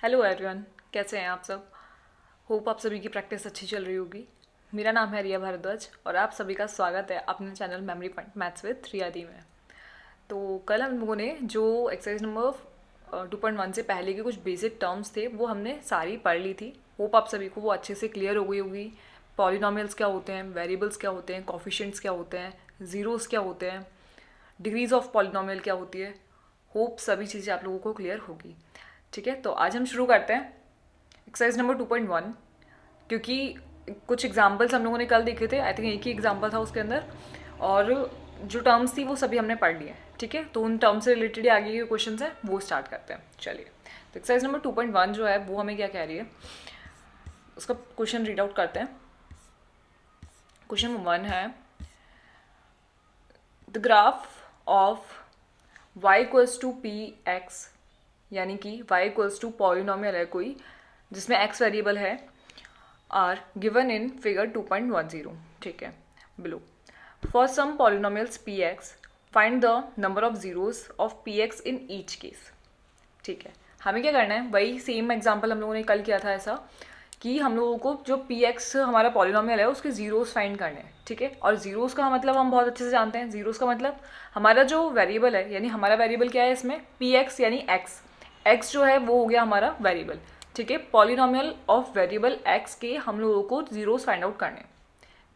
Hello everyone, कैसे हैं आप सब। होप आप सभी की प्रैक्टिस अच्छी चल रही होगी। मेरा नाम है रिया भारद्वाज और आप सभी का स्वागत है अपने channel memory point maths with Riyadi में। तो कल हम लोगों ने जो एक्सरसाइज नंबर 2.1 से पहले के कुछ बेसिक टर्म्स थे वो हमने सारी पढ़ ली थी। होप आप सभी को वो अच्छे से क्लियर हो गई होगी। पॉलिनॉमियल्स क्या होते हैं, वेरिएबल्स क्या होते हैं, कॉफिशिएंट्स क्या होते हैं, ज़ीरोस क्या होते हैं, डिग्रीज ऑफ पॉलिनॉमियल क्या होती है। होप सभी चीज़ें आप लोगों को क्लियर होगी। ठीक है, तो आज हम शुरू करते हैं एक्सरसाइज नंबर 2.1। क्योंकि कुछ एग्जाम्पल्स हम लोगों ने कल देखे थे, आई थिंक एक ही एग्जाम्पल था उसके अंदर, और जो टर्म्स थी वो सभी हमने पढ़ लिए। ठीक है, तो उन टर्म्स से रिलेटेड आगे के क्वेश्चन हैं वो स्टार्ट करते हैं। चलिए, तो एक्सरसाइज नंबर 2.1 जो है वो हमें क्या कह रही है, उसका क्वेश्चन रीड आउट करते हैं। क्वेश्चन 1 है, the graph of y equals to P x, यानी कि y इक्वल्स टू पॉलिनॉमियल है कोई जिसमें x वेरिएबल है, आर गिवन इन फिगर 2.10। ठीक है, below for some polynomials P x find the number of zeros of P x in each case. ठीक है, हमें क्या करना है, वही सेम एग्जाम्पल हम लोगों ने कल किया था ऐसा कि हम लोगों को जो पी एक्स हमारा पॉलिनॉमियल है उसके जीरोस फाइंड करने हैं। ठीक है, और जीरोस का मतलब हम बहुत अच्छे से जानते हैं। जीरोस का मतलब हमारा जो वेरिएबल है, यानी हमारा वेरिएबल क्या है इसमें, पी एक्स यानी एक्स। एक्स जो है वो हो गया हमारा वेरिएबल। ठीक है, पॉलिनॉमियल ऑफ वेरिएबल एक्स के हम लोगों को जीरोस फाइंड आउट करने हैं।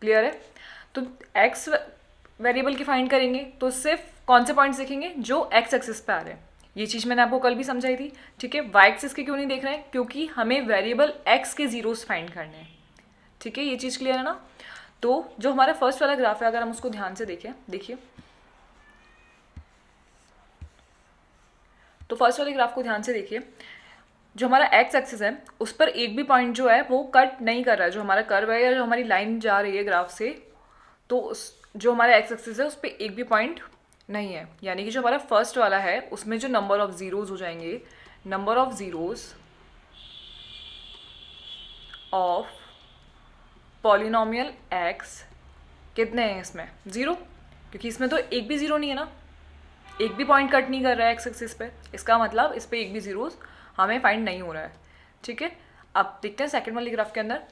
क्लियर है। तो एक्स वेरिएबल की फाइंड करेंगे तो सिर्फ कौन से पॉइंट्स देखेंगे जो एक्स एक्सिस पे आ रहे हैं। ये चीज़ मैंने आपको कल भी समझाई थी। ठीक है, वाई एक्सिस के क्यों नहीं देख रहे हैं, क्योंकि हमें वेरिएबल एक्स के जीरोस फाइंड करने हैं। ठीक है, ये चीज़ क्लियर है ना। तो जो हमारा फर्स्ट वाला ग्राफ है, अगर हम उसको ध्यान से देखें, देखिए तो फर्स्ट वाले ग्राफ को ध्यान से देखिए, जो हमारा एक्स एक्सिस है उस पर एक भी पॉइंट जो है वो कट नहीं कर रहा है। जो हमारा कर्व है या जो हमारी लाइन जा रही है ग्राफ से, तो उस जो हमारा एक्स एक्सिस है उस पर एक भी पॉइंट नहीं है। यानी कि जो हमारा फर्स्ट वाला है उसमें जो नंबर ऑफ ज़ीरोज़ हो जाएंगे, number of zeros of polynomial x कितने हैं इसमें, ज़ीरो, क्योंकि इसमें तो एक भी ज़ीरो नहीं है ना, एक भी पॉइंट कट नहीं कर रहा है एक्स एक्सिस पे। इसका मतलब इस पर एक भी ज़ीरोज़ हमें फाइंड नहीं हो रहा है। ठीक है, अब देखते हैं सेकंड वाली ग्राफ के अंदर।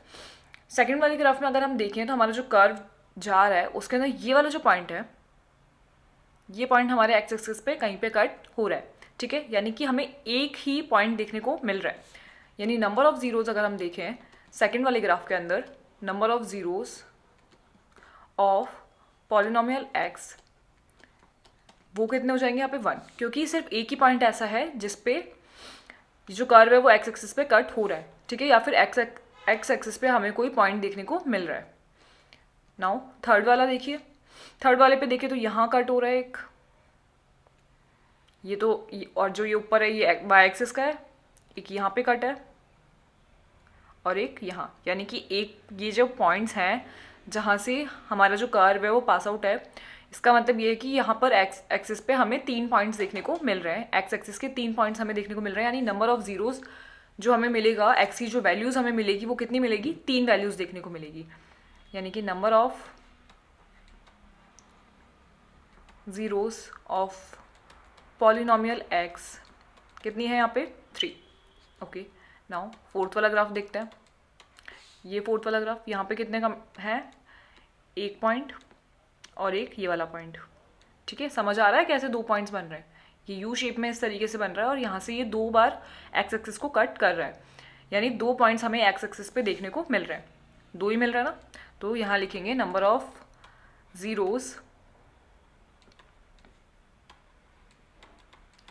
सेकंड वाली ग्राफ में अगर हम देखें तो हमारा जो कर्व जा रहा है उसके अंदर ये वाला जो पॉइंट है, ये पॉइंट हमारे एक्स एक्सिस पे कहीं पे कट हो रहा है। ठीक है, यानी कि हमें एक ही पॉइंट देखने को मिल रहा है। यानी नंबर ऑफ ज़ीरोज़ अगर हम देखें सेकंड वाले ग्राफ के अंदर, number of zeros of polynomial x वो कितने हो जाएंगे यहाँ पे, 1, क्योंकि सिर्फ एक ही पॉइंट ऐसा है जिसपे जो कर्व है वो एक्स एक्सिस पे कट हो रहा है। ठीक है, या फिर एक्स एक्सिस पे हमें कोई पॉइंट देखने को मिल रहा है। नाउ थर्ड वाला देखिए, थर्ड वाले पे देखिए तो यहाँ कट हो रहा है एक, ये तो और जो ये ऊपर है ये वाई एक्सिस का है, एक यहाँ पे कट है और एक यहाँ। यानी कि एक ये जो पॉइंट्स हैं जहाँ से हमारा जो कर्व है वो पास आउट है, इसका मतलब ये है कि यहाँ पर एक्स एक्सिस पे हमें 3 पॉइंट्स देखने को मिल रहे हैं। एक्स एक्सिस के 3 पॉइंट्स हमें देखने को मिल रहे हैं, यानी नंबर ऑफ ज़ीरोज़ जो हमें मिलेगा, एक्स की जो वैल्यूज़ हमें मिलेगी वो कितनी मिलेगी, 3 वैल्यूज़ देखने को मिलेगी। यानी कि number of zeros of polynomial x कितनी है यहाँ पे, 3। ओके, नाउ फोर्थ वाला ग्राफ देखते हैं। ये फोर्थ वाला ग्राफ, यहाँ पे कितने का है, एक पॉइंट और एक ये वाला पॉइंट। ठीक है, समझ आ रहा है कैसे दो पॉइंट्स बन रहे हैं, ये यू शेप में इस तरीके से बन रहा है और यहाँ से ये 2 बार एक्स एक्सिस को कट कर रहा है। यानी 2 पॉइंट्स हमें एक्स एक्सिस पे देखने को मिल रहे हैं, 2 ही मिल रहा है ना। तो यहाँ लिखेंगे number of zeros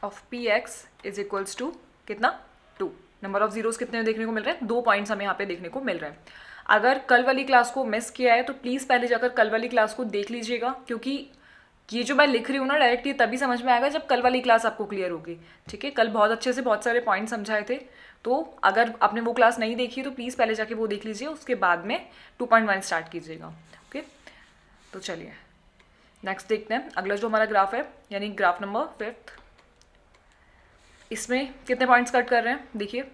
of P x is equals to कितना, 2। नंबर ऑफ ज़ीरोज़ कितने देखने को मिल रहे हैं, 2 पॉइंट्स हमें यहाँ पे देखने को मिल रहे हैं। अगर कल वाली क्लास को मिस किया है तो प्लीज़ पहले जाकर कल वाली क्लास को देख लीजिएगा, क्योंकि ये जो मैं लिख रही हूँ ना डायरेक्ट, ये तभी समझ में आएगा जब कल वाली क्लास आपको क्लियर होगी। ठीक है, कल बहुत अच्छे से बहुत सारे पॉइंट समझाए थे, तो अगर आपने वो क्लास नहीं देखी तो प्लीज़ पहले जाके वो देख लीजिए, उसके बाद में 2.1 स्टार्ट कीजिएगा। ओके, तो चलिए नेक्स्ट देखते हैं। अगला जो हमारा ग्राफ है, यानी ग्राफ नंबर 5, इसमें कितने पॉइंट्स कट कर रहे हैं, देखिए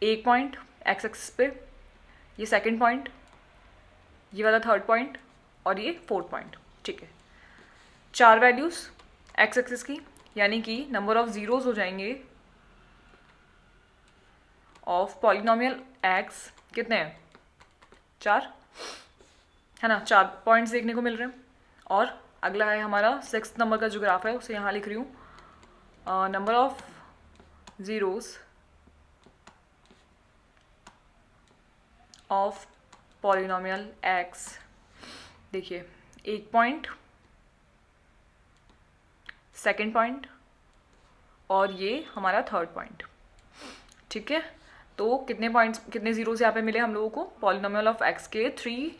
एक पॉइंट एक्स एक्सिस पे, ये सेकंड पॉइंट, ये वाला थर्ड पॉइंट और ये फोर्थ पॉइंट। ठीक है, 4 वैल्यूज़ एक्स एक्सिस की, यानी कि नंबर ऑफ ज़ीरोज़ हो जाएंगे ऑफ पॉलिनोमियल एक्स कितने हैं, 4 है ना, 4 पॉइंट्स देखने को मिल रहे हैं। और अगला है हमारा 6 नंबर का जो ग्राफ है उसे यहाँ लिख रही हूँ, number of zeros of polynomial x. देखिए 1 पॉइंट, सेकेंड पॉइंट और ये हमारा थर्ड पॉइंट। ठीक है, तो कितने पॉइंट्स, कितने ज़ीरोज़ यहाँ पे मिले हम लोगों को, पॉलिनोमियल ऑफ एक्स के 3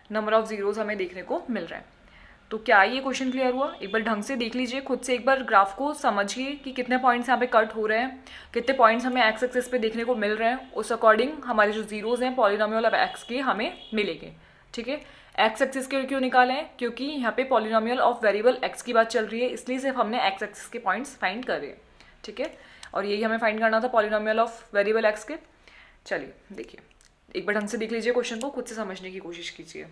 नंबर ऑफ ज़ीरोज़ हमें देखने को मिल रहे हैं। तो क्या ये क्वेश्चन क्लियर हुआ? एक बार ढंग से देख लीजिए, खुद से एक बार ग्राफ को समझिए कि कितने पॉइंट्स यहाँ पे कट हो रहे हैं, कितने पॉइंट्स हमें एक्स एक्सिस पे देखने को मिल रहे हैं, उस अकॉर्डिंग हमारे जो ज़ीरोज़ हैं पॉलिनोमियल ऑफ एक्स के हमें मिलेंगे। ठीक है, एक्स एक्सिस के क्यों निकाले हैं, क्योंकि यहाँ पे पॉलिनोमियल ऑफ वेरिएबल एक्स की बात चल रही है, इसलिए सिर्फ हमने एक्स एक्सिस के पॉइंट्स फाइंड कर रहे हैं। ठीक है, और यही हमें फाइंड करना था पॉलिनोमियल ऑफ वेरिएबल एक्स के। चलिए देखिए, एक बार ढंग से देख लीजिए क्वेश्चन को, खुद से समझने की कोशिश कीजिए।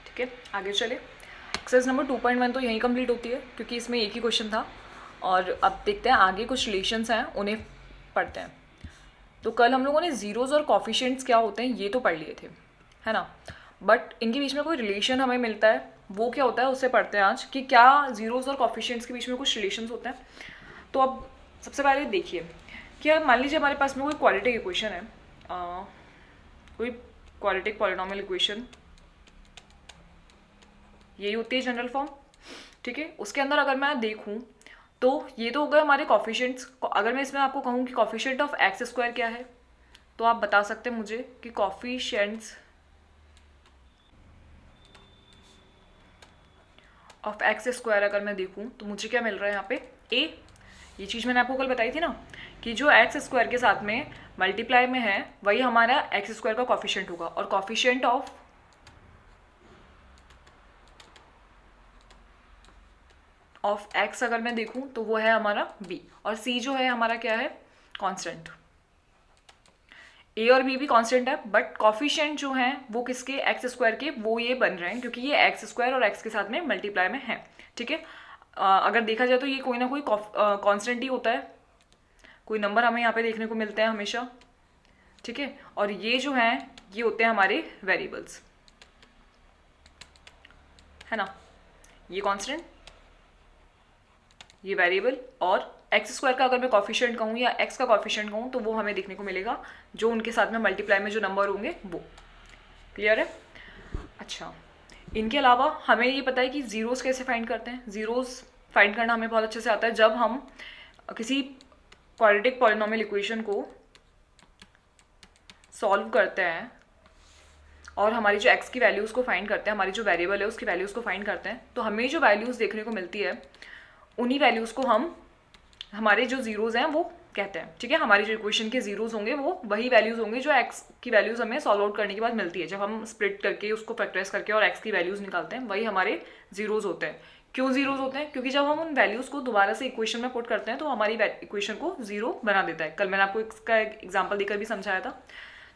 ठीक है, आगे चले। एक्सरसाइज नंबर 2.1 तो यहीं कंप्लीट होती है क्योंकि इसमें एक ही क्वेश्चन था। और अब देखते हैं आगे कुछ रिलेशंस हैं, उन्हें पढ़ते हैं। तो कल हम लोगों ने ज़ीरोज़ और कॉफिशिएंट्स क्या होते हैं ये तो पढ़ लिए थे, है ना, बट इनके बीच में कोई रिलेशन हमें मिलता है, वो क्या होता है उससे पढ़ते हैं आज, कि क्या ज़ीरोज़ और कॉफिशिएंट्स के बीच में कुछ रिलेशंस होते हैं। तो अब सबसे पहले देखिए कि अब मान लीजिए हमारे पास में कोई क्वाड्रेटिक इक्वेशन है, कोई क्वाड्रेटिक पॉलिनोमियल इक्वेशन, यही होती है जनरल फॉर्म। ठीक है, उसके अंदर अगर मैं देखूं तो ये तो हो गए हमारे कॉफिशिएंट्स। अगर मैं इसमें आपको कहूँ कि कॉफिशिएंट ऑफ एक्स स्क्वायर क्या है, तो आप बता सकते हैं मुझे कि कॉफिशिएंट्स ऑफ एक्स स्क्वायर अगर मैं देखूं तो मुझे क्या मिल रहा है यहाँ पे, ए। ये चीज़ मैंने आपको कल बताई थी ना कि जो एक्स स्क्वायर के साथ में मल्टीप्लाई में है वही हमारा एक्स स्क्वायर का कॉफिशिएंट होगा। और कॉफिशिएंट ऑफ एक्स अगर मैं देखूं तो वो है हमारा बी, और सी जो है हमारा क्या है, कांस्टेंट। ए और बी भी कांस्टेंट है, बट कॉफिशिएंट जो हैं वो किसके, एक्स स्क्वायर के, वो ये बन रहे हैं क्योंकि ये एक्स स्क्वायर और एक्स के साथ में मल्टीप्लाई में है। ठीक है, अगर देखा जाए तो ये कोई ना कोई कांस्टेंट ही होता है, कोई नंबर हमें यहाँ पे देखने को मिलते हैं हमेशा। ठीक है, और ये जो हैं ये होते हैं हमारे वेरिएबल्स, है ना, ये कांस्टेंट, ये वेरिएबल। और एक्स स्क्वायर का अगर मैं कॉफिशिएंट कहूँ या एक्स का कॉफिशिएंट कहूँ तो वो हमें देखने को मिलेगा जो उनके साथ में मल्टीप्लाई में जो नंबर होंगे वो। क्लियर है? अच्छा, इनके अलावा हमें ये पता है कि ज़ीरोज़ कैसे फाइंड करते हैं। ज़ीरोज़ फाइंड करना हमें बहुत अच्छे से आता है जब हम किसी क्वाड्रेटिक पॉलिनोमियल इक्वेशन को सॉल्व करते हैं और हमारी जो एक्स की वैल्यूज़ को फाइंड करते हैं, हमारी जो वेरिएबल है उसकी वैल्यूज़ को फाइंड करते हैं, तो हमें जो वैल्यूज़ देखने को मिलती है उन्हीं वैल्यूज़ को हम, हमारे जो ज़ीरोज़ हैं वो कहते हैं। ठीक है, हमारी जो इक्वेशन के ज़ीरोज़ होंगे वो वही वैल्यूज़ होंगे जो एक्स की वैल्यूज़ हमें सॉल्व आउट करने के बाद मिलती है। जब हम स्प्लिट करके उसको फैक्टराइज करके और एक्स की वैल्यूज़ निकालते हैं वही हमारे ज़ीरोज़ होते हैं। क्यों ज़ीरोज़ होते हैं? क्योंकि जब हम उन वैल्यूज़ को दोबारा से इक्वेशन में पुट करते हैं तो हमारी इक्वेशन को ज़ीरो बना देता है। कल मैंने आपको इसका एग्जाम्पल देकर भी समझाया था।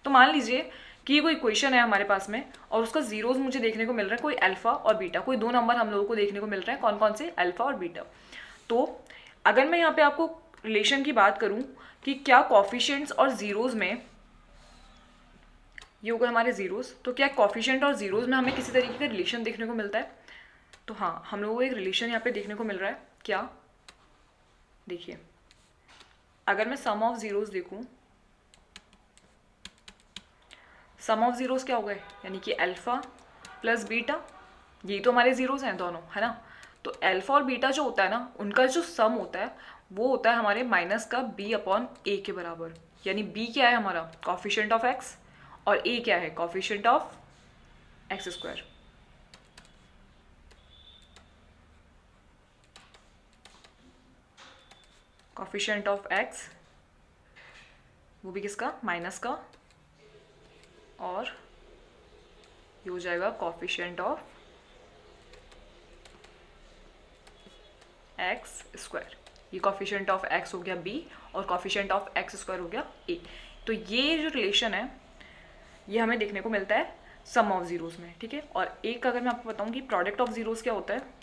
तो मान लीजिए कि ये कोई इक्वेशन है हमारे पास में और उसका ज़ीरोज़ मुझे देखने को मिल रहा है कोई अल्फ़ा और बीटा, कोई दो नंबर हम लोगों को देखने को मिल रहे हैं। कौन कौन से? अल्फ़ा और बीटा। तो अगर मैं यहाँ पे आपको रिलेशन की बात करूँ कि क्या कॉफिशिएंट्स और ज़ीरोज़ में, ये हो गए हमारे ज़ीरोज़, तो क्या कॉफिशिएंट और ज़ीरोज़ में हमें किसी तरीके का रिलेशन देखने को मिलता है? तो हाँ, हम लोगों को एक रिलेशन यहाँ पे देखने को मिल रहा है। क्या? देखिए, अगर मैं सम ऑफ ज़ीरोज़ देखूँ, सम ऑफ ज़ीरोज़ क्या हो गए, यानी कि अल्फ़ा प्लस बीटा, यही तो हमारे ज़ीरोज़ हैं दोनों, है ना। तो अल्फा और बीटा जो होता है ना, उनका जो सम होता है वो होता है हमारे माइनस का b अपॉन a के बराबर। यानी b क्या है हमारा, कॉफिशिएंट ऑफ x, और a क्या है, coefficient of x square. Coefficient of x वो भी किसका, माइनस का, और ये हो जाएगा कॉफिशिएंट ऑफ एक्स स्क्वायर। ये कॉफिशिएंट ऑफ x हो गया b और कॉफिशिएंट ऑफ एक्स स्क्वायर हो गया a। तो ये जो रिलेशन है ये हमें देखने को मिलता है सम ऑफ जीरोस में, ठीक है। और एक अगर मैं आपको बताऊं कि प्रोडक्ट ऑफ जीरोस क्या होता है,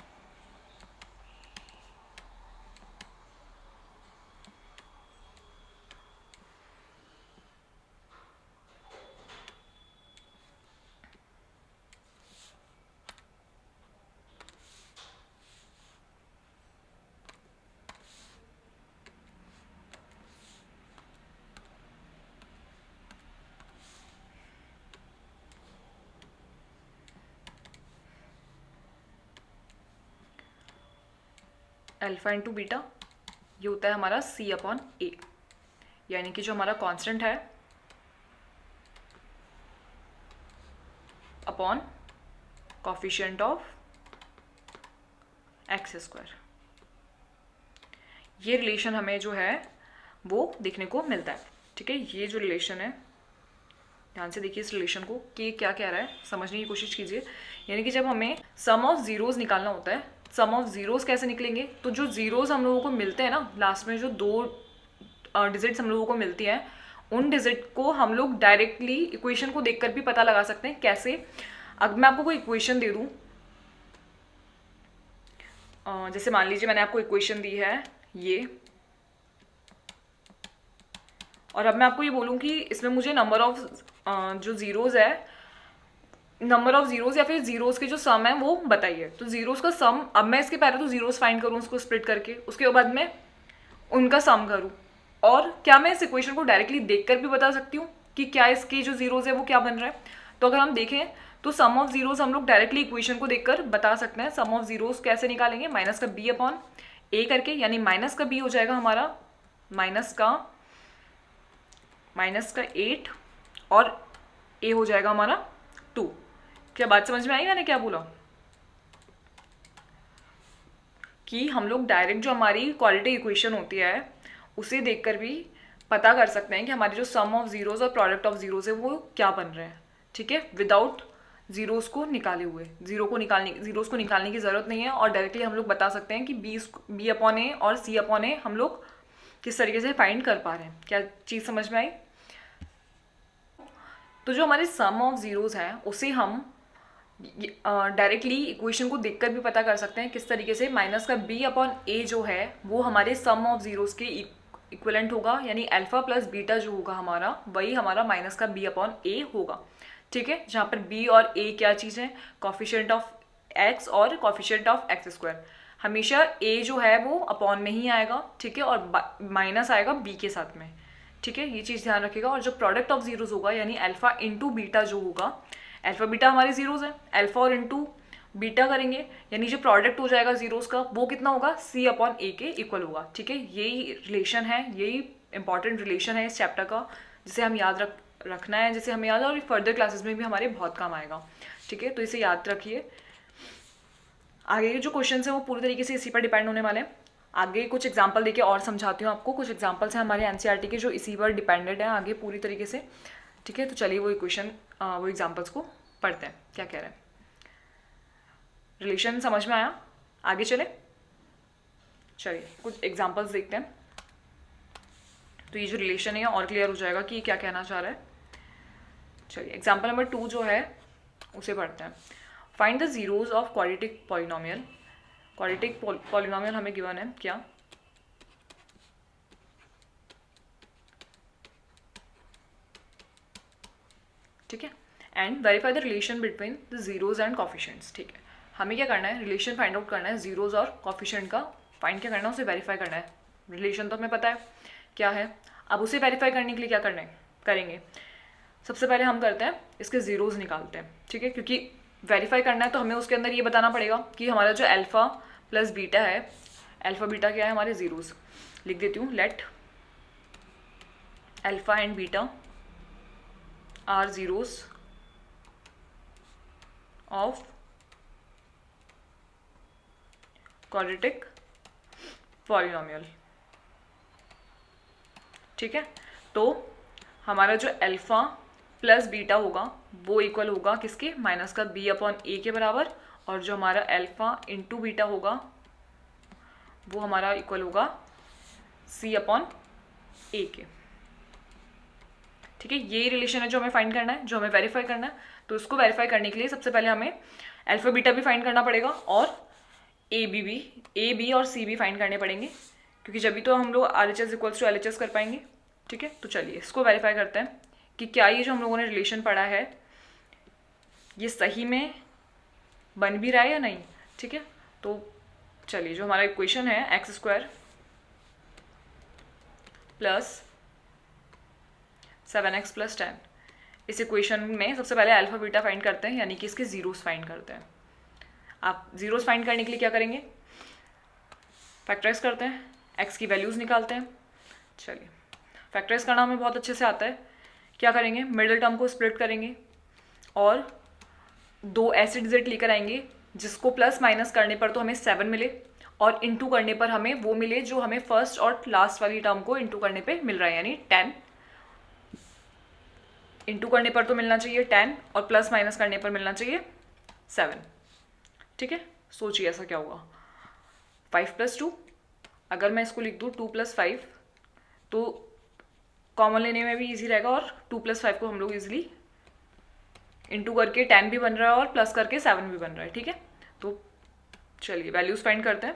अल्फा इंटू बीटा, ये होता है हमारा c अपॉन a। यानी कि जो हमारा कांस्टेंट है upon coefficient of x square. ये रिलेशन हमें जो है वो देखने को मिलता है, ठीक है। ये जो रिलेशन है, ध्यान से देखिए इस रिलेशन को कि क्या कह रहा है, समझने की कोशिश कीजिए। यानी कि जब हमें सम ऑफ जीरोस निकालना होता है, सम ऑफ जीरोस कैसे निकलेंगे, तो जो जीरोस हम लोगों को मिलते हैं ना लास्ट में, जो दो डिजिट्स हम लोगों को मिलती हैं, उन डिजिट को हम लोग डायरेक्टली इक्वेशन को देखकर भी पता लगा सकते हैं। कैसे, अगर मैं आपको कोई इक्वेशन दे दूं, जैसे मान लीजिए मैंने आपको इक्वेशन दी है ये, और अब मैं आपको ये बोलूं कि इसमें मुझे नंबर ऑफ जो जीरोस है, नंबर ऑफ जीरोस या फिर जीरोस के जो सम है वो बताइए। तो जीरोस का सम, अब मैं इसके पहले तो जीरोस फाइंड करूँ उसको स्प्लिट करके, उसके बाद में उनका सम करूँ। और क्या मैं इस इक्वेशन को डायरेक्टली देखकर भी बता सकती हूँ कि क्या इसके जो जीरोस है वो क्या बन रहा है। तो अगर हम देखें तो सम ऑफ जीरोस हम लोग डायरेक्टली इक्वेशन को देखकर बता सकते हैं। सम ऑफ जीरोस कैसे निकालेंगे, माइनस का b अपॉन a करके, यानी माइनस का b हो जाएगा हमारा माइनस का 8 और a हो जाएगा हमारा 2। क्या बात समझ में आई मैंने क्या बोला, कि हम लोग डायरेक्ट जो हमारी क्वाड्रेटिक इक्वेशन होती है उसे देखकर भी पता कर सकते हैं कि हमारे जो सम ऑफ जीरोस और प्रोडक्ट ऑफ जीरोस है वो क्या बन रहे हैं, ठीक है, विदाउट जीरोस को निकाले हुए। जीरोस को निकालने की जरूरत नहीं है, और डायरेक्टली हम लोग बता सकते हैं कि b अपॉन ए और c अपॉन ए हम लोग किस तरीके से फाइंड कर पा रहे हैं। क्या चीज़ समझ में आई। तो जो हमारे सम ऑफ जीरोस है उसे हम डायरेक्टली इक्वेशन को देखकर भी पता कर सकते हैं। किस तरीके से, माइनस का b अपॉन a जो है वो हमारे सम ऑफ जीरोस के इक्विवेलेंट होगा, यानी अल्फा प्लस बीटा जो होगा हमारा, वही हमारा माइनस का b अपॉन a होगा, ठीक है। जहाँ पर b और a क्या चीज़ है, कॉफिशिएंट ऑफ x और कॉफिशिएंट ऑफ एक्स स्क्वायर। हमेशा a जो है वो अपॉन में ही आएगा, ठीक है, और माइनस आएगा b के साथ में, ठीक है, ये चीज़ ध्यान रखिएगा। और जो प्रोडक्ट ऑफ जीरोस होगा, यानी अल्फा इंटू बीटा जो होगा, अल्फा बीटा हमारे जीरोस है, अल्फा और इंटू बीटा करेंगे, यानी जो प्रोडक्ट हो जाएगा जीरोस का वो कितना होगा, c अपॉन a के इक्वल होगा, ठीक है। यही रिलेशन है, यही इंपॉर्टेंट रिलेशन है इस चैप्टर का, जिसे हम याद रखना है, जिसे हमें याद है, और फर्दर क्लासेस में भी हमारे बहुत काम आएगा, ठीक है। तो इसे याद रखिए। आगे के जो क्वेश्चन है वो पूरी तरीके से इसी पर डिपेंड होने वाले हैं। आगे कुछ एग्जाम्पल देके और समझाती हूँ आपको। कुछ एग्जाम्पल्स हैं हमारे एनसीईआरटी के जो इसी पर डिपेंडेड है आगे पूरी तरीके से, ठीक है। तो चलिए वो इक्वेशन वो एग्जाम्पल्स को पढ़ते हैं, क्या कह रहे हैं। रिलेशन समझ में आया, आगे चले, चलिए कुछ एग्जाम्पल्स देखते हैं। तो ये जो रिलेशन है और क्लियर हो जाएगा कि क्या कहना चाह रहा है। चलिए एग्जाम्पल नंबर 2 जो है उसे पढ़ते हैं। Find the zeros of quadratic polynomial. Quadratic polynomial हमें गिवन है क्या, ठीक है, and verify the relation between the zeros and coefficients, ठीक है। हमें क्या करना है, रिलेशन फाइंड आउट करना है जीरोस और कॉफिशिएंट का, फाइंड क्या करना है, उसे वेरीफाई करना है। रिलेशन तो हमें पता है क्या है, अब उसे वेरीफाई करने के लिए क्या करना है, करेंगे। सबसे पहले हम करते हैं इसके जीरोस निकालते हैं, ठीक है, क्योंकि वेरीफाई करना है तो हमें उसके अंदर ये बताना पड़ेगा कि हमारा जो अल्फा प्लस बीटा है, अल्फा बीटा क्या है हमारे ज़ीरोज़, लिख देती हूँ let alpha and beta are zeros of quadratic polynomial. ठीक है, तो हमारा जो अल्फा प्लस बीटा होगा वो इक्वल होगा किसके, माइनस का बी अपॉन ए के बराबर, और जो हमारा अल्फा इंटू बीटा होगा वो हमारा इक्वल होगा सी अपॉन ए के। ठीक है, यही रिलेशन है जो हमें फाइंड करना है, जो हमें वेरीफाई करना है। तो इसको वेरीफाई करने के लिए सबसे पहले हमें अल्फा बीटा भी फाइंड करना पड़ेगा और ए बी और सी भी फाइंड करने पड़ेंगे, क्योंकि जब भी तो हम लोग R H S equals to L H S कर पाएंगे। ठीक है, तो चलिए इसको वेरीफाई करते हैं कि क्या ये जो हम लोगों ने रिलेशन पढ़ा है ये सही में बन भी रहा है या नहीं। ठीक है, तो चलिए जो हमारा इक्वेशन है x square plus 7x plus 10, इस इक्वेशन में सबसे पहले अल्फा बीटा फाइंड करते हैं, यानी कि इसके जीरोस फाइंड करते हैं। आप जीरोस फाइंड करने के लिए क्या करेंगे, फैक्टराइज करते हैं, x की वैल्यूज़ निकालते हैं। चलिए फैक्टराइज करना हमें बहुत अच्छे से आता है। क्या करेंगे, मिडिल टर्म को स्प्लिट करेंगे और दो ऐसे डिजिट लेकर आएंगे जिसको प्लस माइनस करने पर तो हमें 7 मिले और इंटू करने पर हमें वो मिले जो हमें फर्स्ट और लास्ट वाली टर्म को इंटू करने पे मिल रहा है, यानी 10। इंटू करने पर तो मिलना चाहिए 10 और प्लस माइनस करने पर मिलना चाहिए 7। ठीक है, सोचिए ऐसा क्या होगा, 5 प्लस 2, अगर मैं इसको लिख दूँ 2 प्लस 5 तो कॉमन लेने में भी इजी रहेगा और 2 प्लस 5 को हम लोग इजीली इंटू करके 10 भी बन रहा है और प्लस करके 7 भी बन रहा है। ठीक है, तो चलिए वैल्यूज फाइंड करते हैं।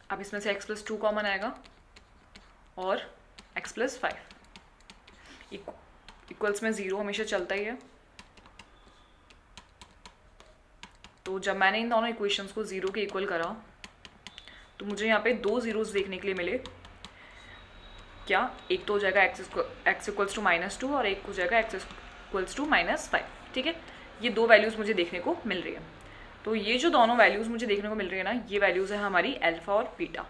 अब इसमें से x प्लस 2 कॉमन आएगा और x प्लस 5 इक्वल्स में 0 हमेशा चलता ही है। तो जब मैंने इन दोनों इक्वेशंस को 0 के इक्वल करा तो मुझे यहाँ पे 2 जीरोस देखने के लिए मिले। क्या, एक तो हो जाएगा x इक्वल्स टू -2 और एक हो जाएगा x इक्वल्स टू -5। ठीक है, ये दो वैल्यूज़ मुझे देखने को मिल रही है। तो ये जो दोनों वैल्यूज़ मुझे देखने को मिल रही है ना, ये वैल्यूज़ है हमारी अल्फा और बीटा,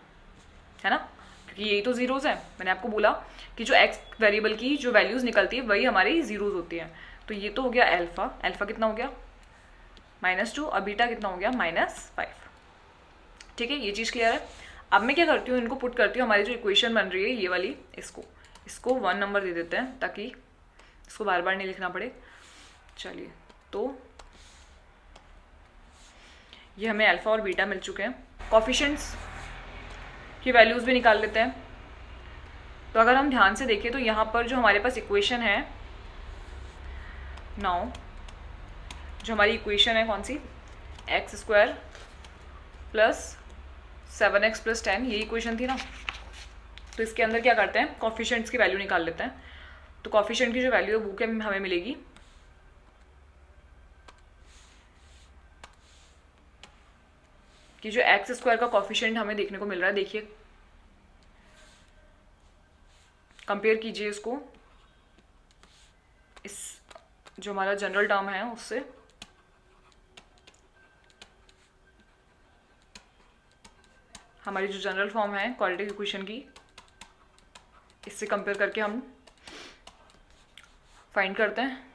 है ना, क्योंकि यही तो जीरोज़ हैं। मैंने आपको बोला कि जो x वेरिएबल की जो वैल्यूज़ निकलती है वही हमारी जीरोज़ होती हैं। तो ये तो हो गया अल्फा, अल्फा कितना हो गया -2 और बीटा कितना हो गया -5। ठीक है, ये चीज़ क्लियर है। अब मैं क्या करती हूँ, इनको पुट करती हूँ, हमारी जो इक्वेशन बन रही है ये वाली, इसको 1 नंबर दे देते हैं ताकि इसको बार बार नहीं लिखना पड़े। चलिए, तो ये हमें अल्फा और बीटा मिल चुके हैं। कॉफिशेंट्स की वैल्यूज़ भी निकाल लेते हैं। तो अगर हम ध्यान से देखें तो यहाँ पर जो हमारे पास इक्वेशन है नाउ, जो हमारी इक्वेशन है कौन सी, x square plus 7x plus 10, ये इक्वेशन थी ना। तो इसके अंदर क्या करते हैं, कॉफिशेंट्स की वैल्यू निकाल लेते हैं। तो कॉफिशेंट की जो वैल्यू है वो क्या हमें मिलेगी, कि जो एक्स स्क्वायर का कॉफिशेंट हमें देखने को मिल रहा है, देखिए कंपेयर कीजिए इसको इस जो हमारा जनरल टर्म है उससे। हमारी जो जनरल फॉर्म है क्वाड्रेटिक इक्वेशन की, इससे कंपेयर करके हम फाइंड करते हैं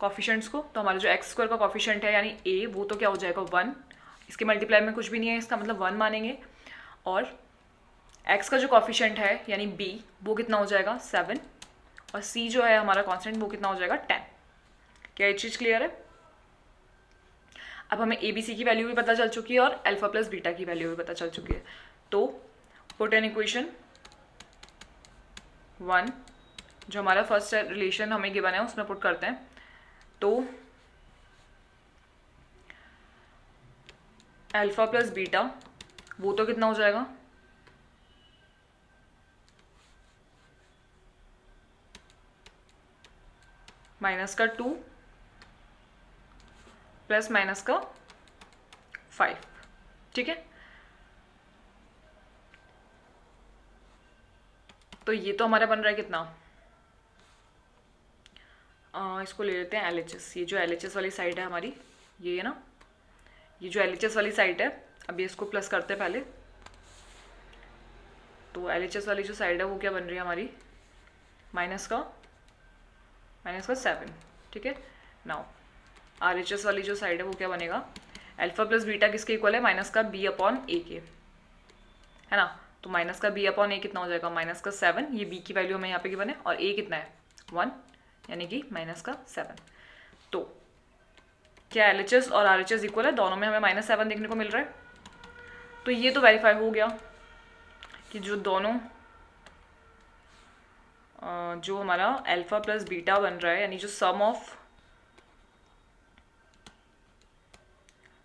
कॉफिशेंट्स को। तो हमारा जो एक्स स्क्वायर का कॉफिशेंट है यानी a, वो तो क्या हो जाएगा 1, इसके मल्टीप्लाई में कुछ भी नहीं है, इसका मतलब 1 मानेंगे। और x का जो कॉफिशेंट है यानी b, वो कितना हो जाएगा 7, और c जो है हमारा कांस्टेंट वो कितना हो जाएगा 10। क्या ये चीज़ क्लियर है? अब हमें a b c की वैल्यू भी पता चल चुकी है और अल्फा प्लस बीटा की वैल्यू भी पता चल चुकी है। तो पुट एन इक्वेशन 1, जो हमारा फर्स्ट रिलेशन हमें गिवन है उसमें पुट करते हैं। तो अल्फा प्लस बीटा वो तो कितना हो जाएगा, -2 प्लस -2 5। ठीक है, तो ये तो हमारा बन रहा है कितना, इसको ले लेते हैं LHS। ये जो LHS वाली साइड है हमारी, ये है ना, ये जो LHS वाली साइड है, अभी इसको प्लस करते हैं पहले। तो LHS वाली जो साइड है वो क्या बन रही है हमारी, माइनस का 7। ठीक है, नाउ RHS वाली जो साइड है वो क्या बनेगा, अल्फा प्लस बीटा किसके इक्वल है, माइनस का B अपॉन A के, है ना। तो माइनस का B अपॉन A कितना हो जाएगा, माइनस का 7। ये B की वैल्यू हमें यहाँ पे गिवन है, और A कितना है 1, यानी कि माइनस का 7। तो क्या LHS और RHS इक्वल है, दोनों में हमें -7 देखने को मिल रहा है। तो ये तो वेरीफाई हो गया कि जो दोनों जो हमारा अल्फा प्लस बीटा बन रहा है, यानी जो सम ऑफ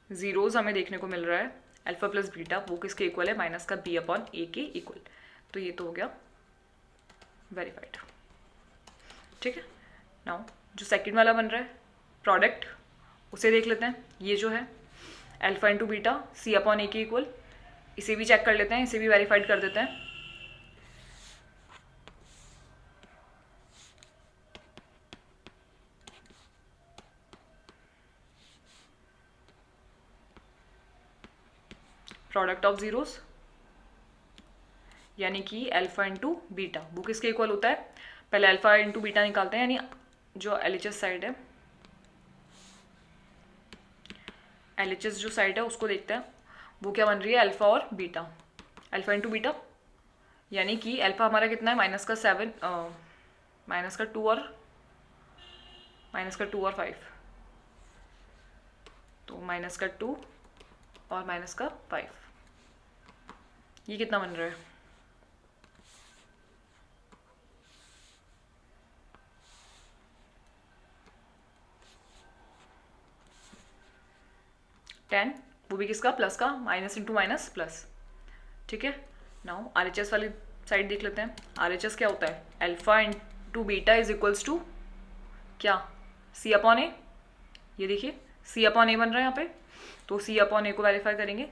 जीरोज हमें देखने को मिल रहा है अल्फा प्लस बीटा, वो किसके इक्वल है, माइनस का B अपॉन A के इक्वल। तो ये तो हो गया वेरीफाइड। ठीक है, नाउ जो सेकंड वाला बन रहा है प्रोडक्ट, उसे देख लेते हैं। ये जो है alpha into beta C upon A के इक्वल, इसे भी चेक कर लेते हैं, इसे भी वेरीफाइड कर देते हैं। प्रोडक्ट ऑफ जीरोस यानी कि अल्फा इंटू बीटा, वो किसके इक्वल होता है, पहले अल्फा इंटू बीटा निकालते हैं, यानी जो LHS साइड है, LHS जो साइड है उसको देखते हैं, वो क्या बन रही है, अल्फा और बीटा, अल्फा इंटू बीटा, यानी कि अल्फा हमारा कितना है, माइनस का 7, माइनस का 2 और 5, तो माइनस का 2 और माइनस का 5, ये कितना बन रहा है, टेन, वो भी किसका, प्लस का, माइनस इंटू माइनस प्लस। ठीक है, नाउ RHS वाली साइड देख लेते हैं। RHS क्या होता है, alpha into beta is equals to क्या, C अपॉन A। ये देखिए C अपॉन A बन रहा है यहाँ पे, तो C अपॉन A को वेरीफाई करेंगे।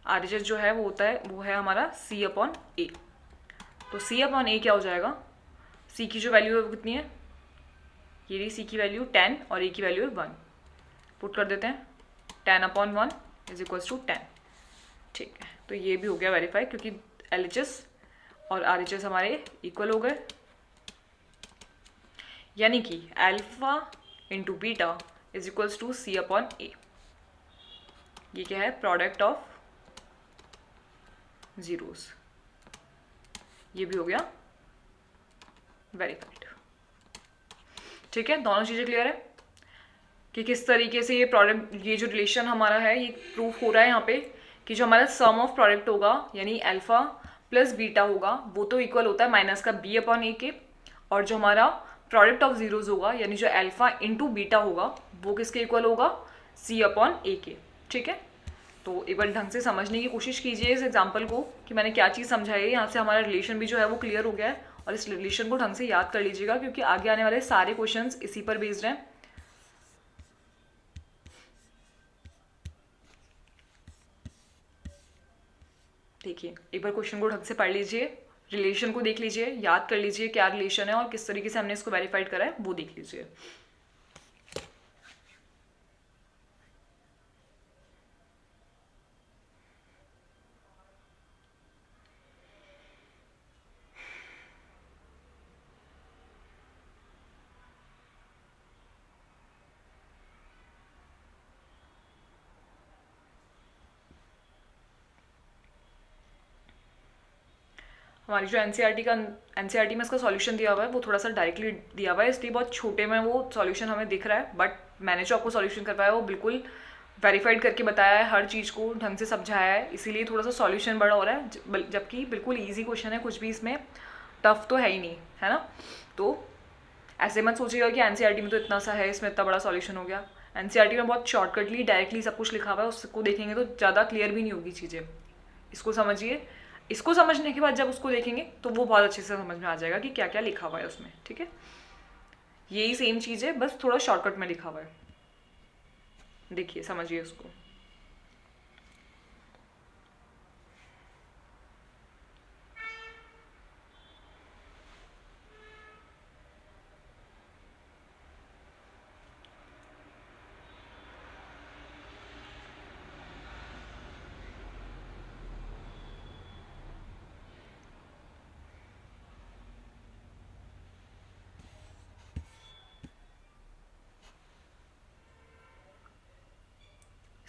RHS जो है वो होता है, वो है हमारा C अपॉन A। तो C अपॉन A क्या हो जाएगा, C की जो वैल्यू है वो कितनी है, ये रही C की वैल्यू 10 और A की वैल्यू है 1। पुट कर देते हैं, 10 अपॉन 1 इज इक्वल्स टू 10। ठीक है, तो ये भी हो गया वेरीफाई, क्योंकि LHS और RHS हमारे इक्वल हो गए, यानी कि alpha into beta is equals to C upon A। ये क्या है, प्रोडक्ट ऑफ जीरोस, ये भी हो गया वेरीफाइड। ठीक है, दोनों चीज़ें क्लियर है कि किस तरीके से ये प्रोडक्ट, ये जो रिलेशन हमारा है ये प्रूफ हो रहा है यहाँ पे कि जो हमारा सम ऑफ प्रोडक्ट होगा यानी अल्फा प्लस बीटा होगा वो तो इक्वल होता है माइनस का B अपॉन A के, और जो हमारा प्रोडक्ट ऑफ जीरोज होगा यानी जो अल्फा इंटू बीटा होगा वो किसके इक्वल होगा, C अपॉन A के। ठीक है, तो एक बार ढंग से समझने की कोशिश कीजिए इस एग्जाम्पल को कि मैंने क्या चीज़ समझाई है। यहाँ से हमारा रिलेशन भी जो है वो क्लियर हो गया है, और इस रिलेशन को ढंग से याद कर लीजिएगा क्योंकि आगे आने वाले सारे क्वेश्चंस इसी पर बेस्ड हैं। देखिए एक बार क्वेश्चन को ढंग से पढ़ लीजिए, रिलेशन को देख लीजिए, याद कर लीजिए क्या रिलेशन है और किस तरीके से हमने इसको वेरीफाइड करा है वो देख लीजिए। हमारी जो एनसीईआरटी में इसका सॉल्यूशन दिया हुआ है वो थोड़ा सा डायरेक्टली दिया हुआ है, इसलिए बहुत छोटे में वो सॉल्यूशन हमें दिख रहा है, बट मैंने जो आपको सॉल्यूशन करवाया वो बिल्कुल वेरीफाइड करके बताया है, हर चीज़ को ढंग से समझाया है, इसीलिए थोड़ा सा सॉल्यूशन बड़ा हो रहा है, जबकि बिल्कुल ईजी क्वेश्चन है, कुछ भी इसमें टफ तो है ही नहीं, है ना। तो ऐसे मत सोचिएगा कि एनसीईआरटी में तो इतना सा है, इसमें इतना बड़ा सॉल्यूशन हो गया। एनसीईआरटी में बहुत शॉर्टकटली डायरेक्टली सब कुछ लिखा हुआ है, उसको देखेंगे तो ज़्यादा क्लियर भी नहीं होगी चीज़ें। इसको समझिए, इसको समझने के बाद जब उसको देखेंगे तो वो बहुत अच्छे से समझ में आ जाएगा कि क्या क्या लिखा हुआ है उसमें। ठीक है, यही सेम चीज़ है, बस थोड़ा शॉर्टकट में लिखा हुआ है, देखिए समझिए उसको।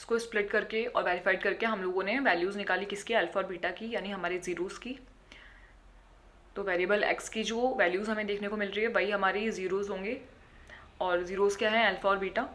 इसको स्प्लिट करके और वेरीफाइड करके हम लोगों ने वैल्यूज़ निकाली किसकी, अल्फा और बीटा की, यानी हमारे ज़ीरोज़ की। तो वेरिएबल एक्स की जो वैल्यूज़ हमें देखने को मिल रही है वही हमारी ज़ीरोज़ होंगे, और ज़ीरोज़ क्या है, अल्फा और बीटा।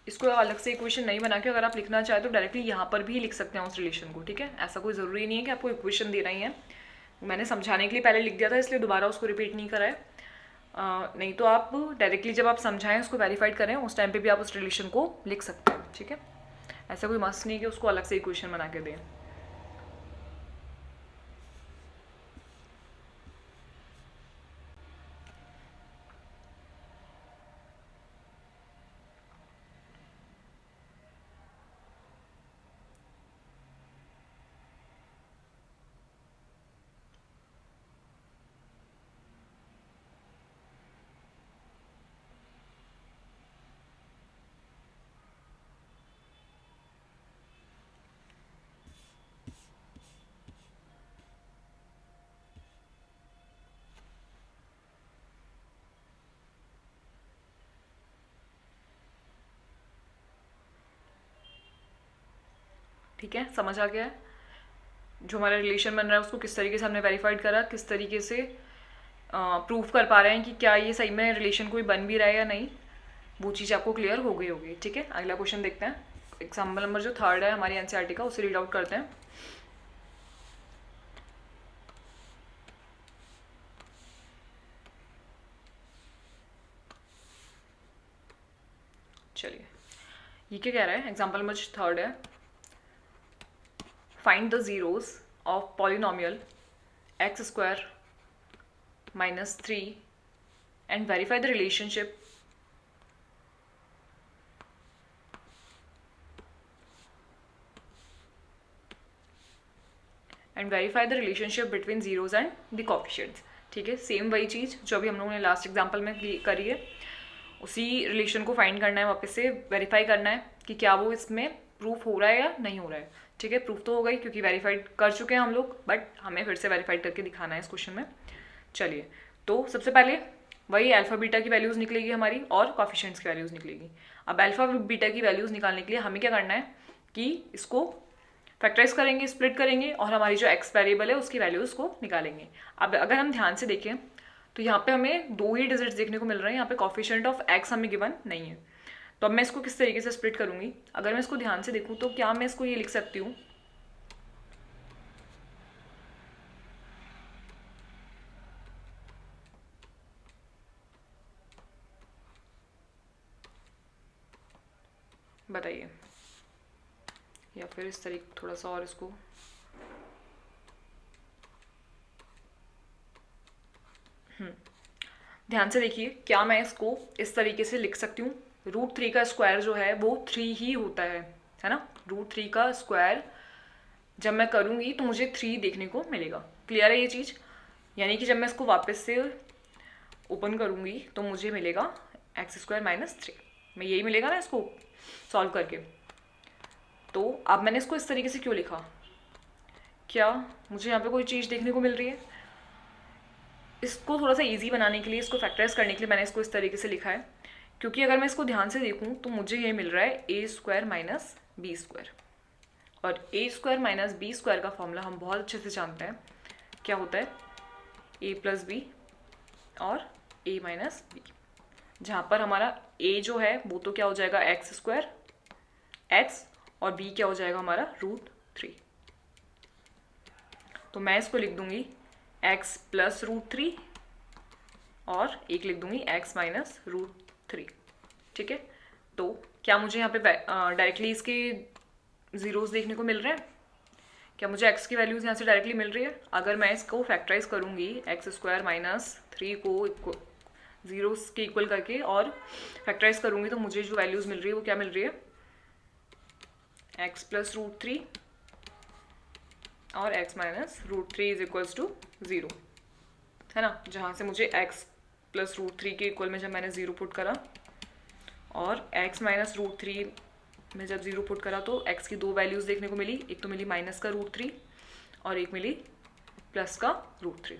इसको अलग से इक्वेशन नहीं बना के अगर आप लिखना चाहें तो डायरेक्टली यहाँ पर भी लिख सकते हैं उस रिलेशन को, ठीक है। ऐसा कोई ज़रूरी नहीं है कि आपको इक्वेशन देना ही है। मैंने समझाने के लिए पहले लिख दिया था, इसलिए दोबारा उसको रिपीट नहीं करा है। नहीं तो आप डायरेक्टली जब आप समझाएं, उसको वेरीफाइड करें, उस टाइम पे भी आप उस रिलेशन को लिख सकते हैं, ठीक है। ऐसा कोई मस्ट नहीं कि उसको अलग से इक्वेशन बना के दें। ठीक है, समझ आ गया है जो हमारा रिलेशन बन रहा है उसको किस तरीके से हमने वेरीफाइड करा, किस तरीके से प्रूफ कर पा रहे हैं कि क्या ये सही में रिलेशन कोई बन भी रहा है या नहीं, वो चीज़ आपको क्लियर हो गई होगी, ठीक है। अगला क्वेश्चन देखते हैं। एग्जाम्पल नंबर जो 3 है हमारी एनसीईआरटी का, उसे रीड आउट करते हैं। चलिए, ये क्या कह रहा है, एग्जाम्पल नंबर 3 है, find the zeros of polynomial x square minus 3 and verify the relationship between zeros and the coefficients। ठीक है, सेम वही चीज़ जो अभी हम लोगों ने लास्ट एग्जाम्पल में करी है, उसी रिलेशन को फाइंड करना है, वापस से वेरीफाई करना है कि क्या वो इसमें प्रूफ हो रहा है या नहीं हो रहा है। ठीक है, प्रूफ तो हो गई क्योंकि वेरीफाइड कर चुके हैं हम लोग, बट हमें फिर से वेरीफाइड करके दिखाना है इस क्वेश्चन में। चलिए, तो सबसे पहले वही अल्फा बीटा की वैल्यूज़ निकलेगी हमारी और कॉफिशिएंट्स की वैल्यूज़ निकलेगी। अब अल्फा बीटा की वैल्यूज़ निकालने के लिए हमें क्या करना है कि इसको फैक्टराइज करेंगे, स्प्लिट करेंगे और हमारी जो एक्स वेरिएबल है उसकी वैल्यूज़ को निकालेंगे। अब अगर हम ध्यान से देखें तो यहाँ पे हमें 2 ही डिजिट्स देखने को मिल रहे हैं, यहाँ पे कॉफिशिएंट ऑफ एक्स हमें गिवन नहीं है। तो अब मैं इसको किस तरीके से स्प्लिट करूँगी, अगर मैं इसको ध्यान से देखूँ तो क्या मैं इसको ये लिख सकती हूँ, बताइए, या फिर इस तरीके थोड़ा सा और इसको ध्यान से देखिए, क्या मैं इसको इस तरीके से लिख सकती हूँ, √3 का स्क्वायर जो है वो 3 ही होता है ना। √3 का स्क्वायर जब मैं करूँगी तो मुझे 3 देखने को मिलेगा। क्लियर है ये चीज़, यानी कि जब मैं इसको वापस से ओपन करूँगी तो मुझे मिलेगा x² - 3, मैं यही मिलेगा ना इसको सॉल्व करके। तो अब मैंने इसको इस तरीके से क्यों लिखा, क्या मुझे यहाँ पे कोई चीज़ देखने को मिल रही है? इसको थोड़ा सा इजी बनाने के लिए, इसको फैक्टराइज करने के लिए मैंने इसको इस तरीके से लिखा है, क्योंकि अगर मैं इसको ध्यान से देखूँ तो मुझे ये मिल रहा है a² - b², और a² - b² का फॉर्मूला हम बहुत अच्छे से जानते हैं, क्या होता है a + b और a - b, जहाँ पर हमारा a जो है वो तो क्या हो जाएगा x² x, और b क्या हो जाएगा हमारा √3। तो मैं इसको लिख दूंगी x + √3 और एक लिख दूंगी x - √3। ठीक है, तो क्या मुझे यहाँ पे डायरेक्टली इसके ज़ीरोज़ देखने को मिल रहे हैं? क्या मुझे x की वैल्यूज़ यहाँ से डायरेक्टली मिल रही है? अगर मैं इसको फैक्टराइज करूँगी x² - 3 को ज़ीरोज़ के इक्वल करके और फैक्टराइज करूँगी तो मुझे जो वैल्यूज़ मिल रही है वो क्या मिल रही है, x + √3 और x minus root three is equals to 0, है ना, जहाँ से मुझे x प्लस रूट थ्री के इक्वल में जब मैंने 0 पुट करा और x माइनस रूट थ्री में जब 0 पुट करा तो x की दो वैल्यूज़ देखने को मिली, एक तो मिली माइनस का रूट थ्री और एक मिली प्लस का रूट थ्री।